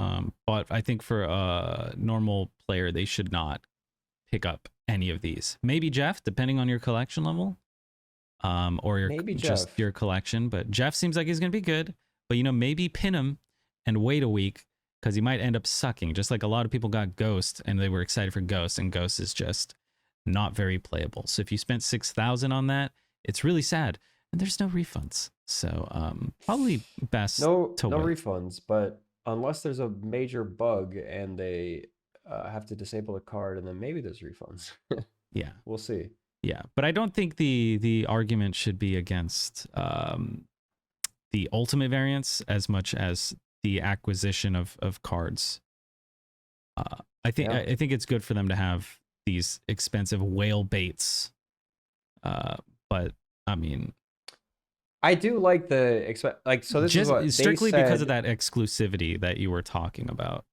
[SPEAKER 2] But I think for a normal player, they should not pick up any of these. Maybe Jeff, depending on your collection level, or your
[SPEAKER 1] Maybe
[SPEAKER 2] just
[SPEAKER 1] Jeff.
[SPEAKER 2] your collection. But Jeff seems like he's gonna be good. But maybe pin him and wait a week because he might end up sucking. Just like a lot of people got Ghost and they were excited for Ghost, and Ghost is just not very playable. So if you spent 6,000 on that, it's really sad. And there's no refunds. So probably best
[SPEAKER 1] No
[SPEAKER 2] to wait.
[SPEAKER 1] refunds, but unless there's a major bug and they have to disable the card, and then maybe there's refunds.
[SPEAKER 2] Yeah.
[SPEAKER 1] We'll see.
[SPEAKER 2] Yeah. But I don't think the argument should be against the ultimate variants as much as the acquisition of cards. I think
[SPEAKER 1] Yeah.
[SPEAKER 2] I think it's good for them to have these expensive whale baits. But I mean,
[SPEAKER 1] I do like the so this
[SPEAKER 2] just
[SPEAKER 1] is what
[SPEAKER 2] strictly
[SPEAKER 1] they
[SPEAKER 2] because of
[SPEAKER 1] said.
[SPEAKER 2] that exclusivity that you were talking about.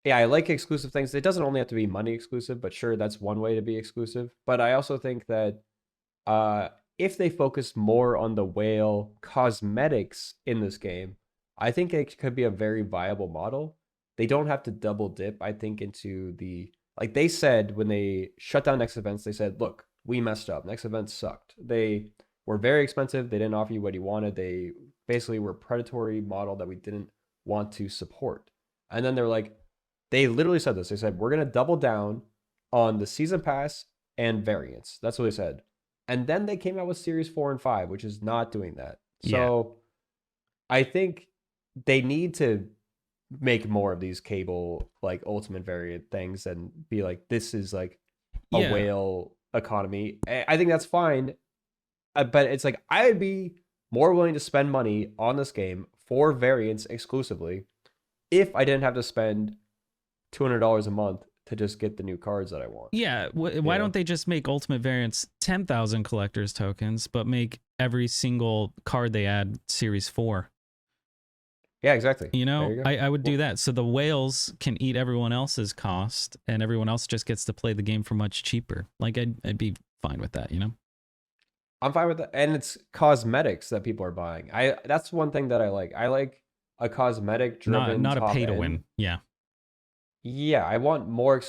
[SPEAKER 1] Yeah, I like exclusive things. It doesn't only have to be money exclusive, but sure, that's one way to be exclusive. But I also think that if they focus more on the whale cosmetics in this game, I think it could be a very viable model. They don't have to double dip, I think, into like they said when they shut down next events, they said, look, we messed up. Next events sucked. They were very expensive. They didn't offer you what you wanted. They basically were a predatory model that we didn't want to support. And then they're like, they literally said this. They said, we're going to double down on the season pass and variants. That's what they said. And then they came out with Series 4 and 5, which is not doing that. So I think they need to make more of these cable, like ultimate variant things and be like, this is like a whale economy. I think that's fine. But it's like, I would be more willing to spend money on this game for variants exclusively if I didn't have to spend $200 a month to just get the new cards that I want.
[SPEAKER 2] Yeah, why don't they just make ultimate variants 10,000 collectors tokens, but make every single card they add Series 4?
[SPEAKER 1] Yeah, exactly.
[SPEAKER 2] I would do that. So the whales can eat everyone else's cost, and everyone else just gets to play the game for much cheaper. Like I'd be fine with that.
[SPEAKER 1] I'm fine with that, and it's cosmetics that people are buying. That's one thing that I like. I like a cosmetic driven,
[SPEAKER 2] not a pay to
[SPEAKER 1] end.
[SPEAKER 2] win. Yeah.
[SPEAKER 1] Yeah, I want more.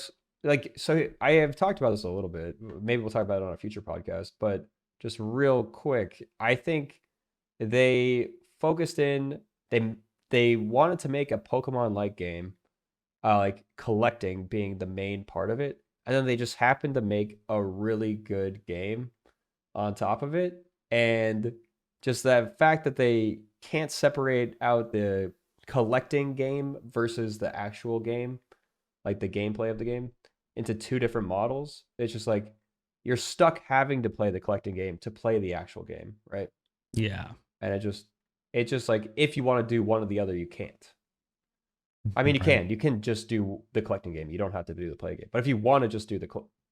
[SPEAKER 1] So I have talked about this a little bit. Maybe we'll talk about it on a future podcast. But just real quick, I think they focused in. They wanted to make a Pokemon-like game, like collecting being the main part of it, and then they just happened to make a really good game on top of it. And just that fact that they can't separate out the collecting game versus the actual game, like the gameplay of the game, into two different models. It's just like you're stuck having to play the collecting game to play the actual game, right?
[SPEAKER 2] Yeah.
[SPEAKER 1] And it's just like if you want to do one or the other, you can't. I mean, you can just do the collecting game. You don't have to do the play game. But if you want to just do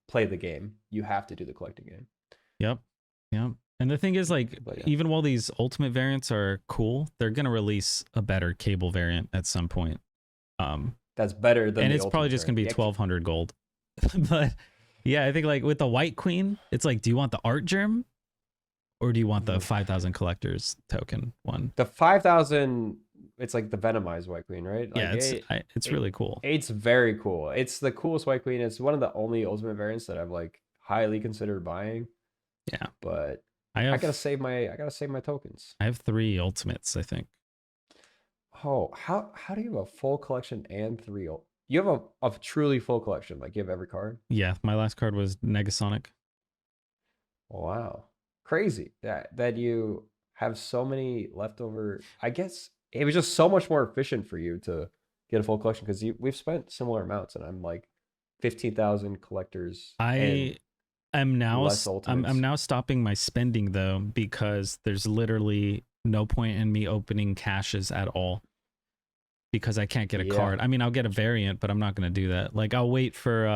[SPEAKER 1] play the game, you have to do the collecting game.
[SPEAKER 2] Yep. And the thing is, like, even while these ultimate variants are cool, they're gonna release a better cable variant at some point.
[SPEAKER 1] That's better than,
[SPEAKER 2] and it's probably just gonna be 1,200 gold. But yeah, I think like with the White Queen, it's like, do you want the art germ, or do you want the 5,000 collectors token one?
[SPEAKER 1] The 5,000, it's like the Venomized White Queen, right?
[SPEAKER 2] Yeah,
[SPEAKER 1] like
[SPEAKER 2] it's really cool.
[SPEAKER 1] It's very cool. It's the coolest White Queen. It's one of the only ultimate variants that I've like highly considered buying.
[SPEAKER 2] Yeah,
[SPEAKER 1] but I gotta save my tokens.
[SPEAKER 2] I have 3 ultimates, I think.
[SPEAKER 1] Oh, how do you have a full collection and 3? You have a truly full collection. Like you have every card.
[SPEAKER 2] Yeah, my last card was Negasonic.
[SPEAKER 1] Wow, crazy that you have so many leftover. I guess it was just so much more efficient for you to get a full collection because we've spent similar amounts, and I'm like 15,000 collectors.
[SPEAKER 2] I'm now stopping my spending though, because there's literally no point in me opening caches at all, because I can't get a
[SPEAKER 1] Yeah.
[SPEAKER 2] card. I mean, I'll get a variant, but I'm not going to do that. Like, I'll wait for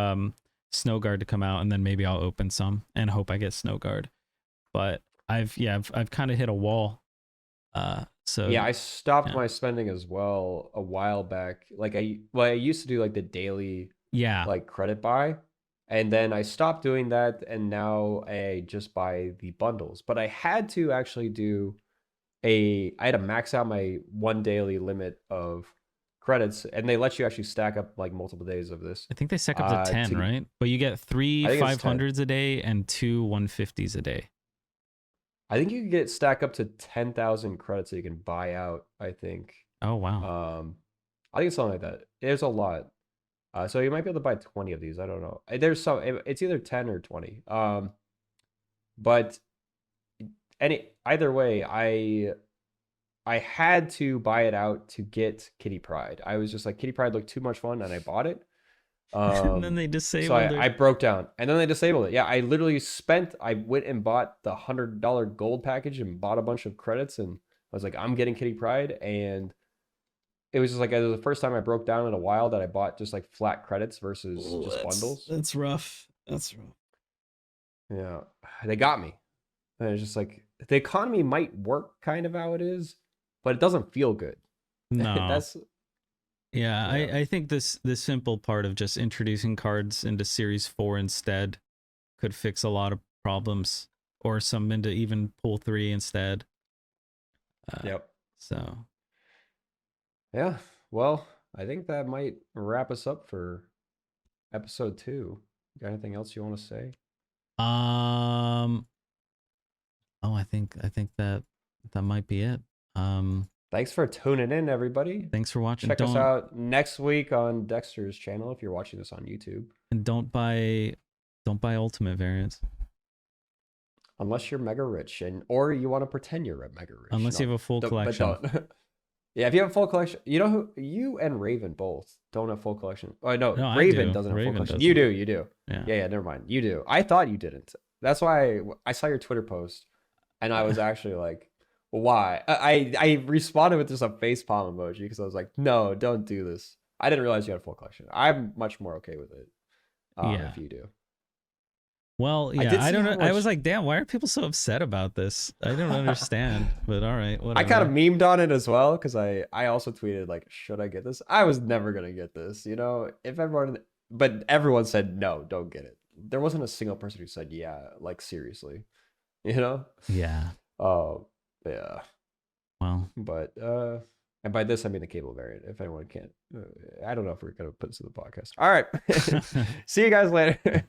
[SPEAKER 2] Snowguard to come out, and then maybe I'll open some and hope I get Snowguard. But I've kind of hit a wall. So
[SPEAKER 1] Yeah, I stopped
[SPEAKER 2] yeah.
[SPEAKER 1] my spending as well a while back. Like I used to do like the daily
[SPEAKER 2] Yeah.
[SPEAKER 1] like credit buy, and then I stopped doing that, and now I just buy the bundles. But I had to actually do I had to max out my one daily limit of credits, and they let you actually stack up like multiple days of this.
[SPEAKER 2] I think they stack up to 10, right? But you get 3
[SPEAKER 1] I think it's 10.
[SPEAKER 2] 500s a day and 2 150s a day.
[SPEAKER 1] I think you can get stack up to 10,000 credits that you can buy out, I think.
[SPEAKER 2] Oh, wow.
[SPEAKER 1] I think it's something like that. There's a lot. So you might be able to buy 20 of these. I don't know. There's some, it's either 10 or 20. But either way, I had to buy it out to get Kitty Pride. I was just like, Kitty Pride looked too much fun, and I bought it.
[SPEAKER 2] And then they disabled it.
[SPEAKER 1] So I broke down, and then they disabled it. Yeah, I literally I went and bought the $100 gold package and bought a bunch of credits, and I was like, I'm getting Kitty Pride, and it was just like, it was the first time I broke down in a while that I bought just like flat credits versus just bundles.
[SPEAKER 2] That's rough. That's rough.
[SPEAKER 1] Yeah, they got me. And it's just like, the economy might work kind of how it is, but it doesn't feel good.
[SPEAKER 2] No.
[SPEAKER 1] That's
[SPEAKER 2] yeah,
[SPEAKER 1] yeah.
[SPEAKER 2] I think this simple part of just introducing cards into Series 4 instead could fix a lot of problems, or some into even Pool 3 instead.
[SPEAKER 1] Yep.
[SPEAKER 2] So
[SPEAKER 1] Yeah. Well, I think that might wrap us up for episode 2. Got anything else you want to say?
[SPEAKER 2] oh, I think that might be it.
[SPEAKER 1] Thanks for tuning in, everybody.
[SPEAKER 2] Thanks for watching.
[SPEAKER 1] Check us out next week on Dekkster's channel if you're watching this on YouTube.
[SPEAKER 2] And don't buy ultimate variants
[SPEAKER 1] unless you're mega rich, or you want to pretend you're mega rich.
[SPEAKER 2] Unless you have a full collection.
[SPEAKER 1] Yeah, if you have a full collection, you know who you and Raven both don't have full collection. Oh no,
[SPEAKER 2] No,
[SPEAKER 1] Raven doesn't have full collection.
[SPEAKER 2] doesn't.
[SPEAKER 1] You do.
[SPEAKER 2] Yeah,
[SPEAKER 1] never mind. You do. I thought you didn't. That's why I saw your Twitter post, and I was actually like, why? I responded with just a facepalm emoji because I was like, no, don't do this. I didn't realize you had a full collection. I'm much more okay with it. If you do.
[SPEAKER 2] Well, yeah, I don't know. I was like, damn, why are people so upset about this? I don't understand, but all right, whatever.
[SPEAKER 1] I kind of memed on it as well because I also tweeted like, should I get this? I was never gonna get this, you know. But everyone said no, don't get it. There wasn't a single person who said yeah, like seriously, you know.
[SPEAKER 2] Yeah.
[SPEAKER 1] Oh, yeah.
[SPEAKER 2] Well,
[SPEAKER 1] but and by this I mean the cable variant. If anyone can't, I don't know if we're gonna put this in the podcast. All right, see you guys later.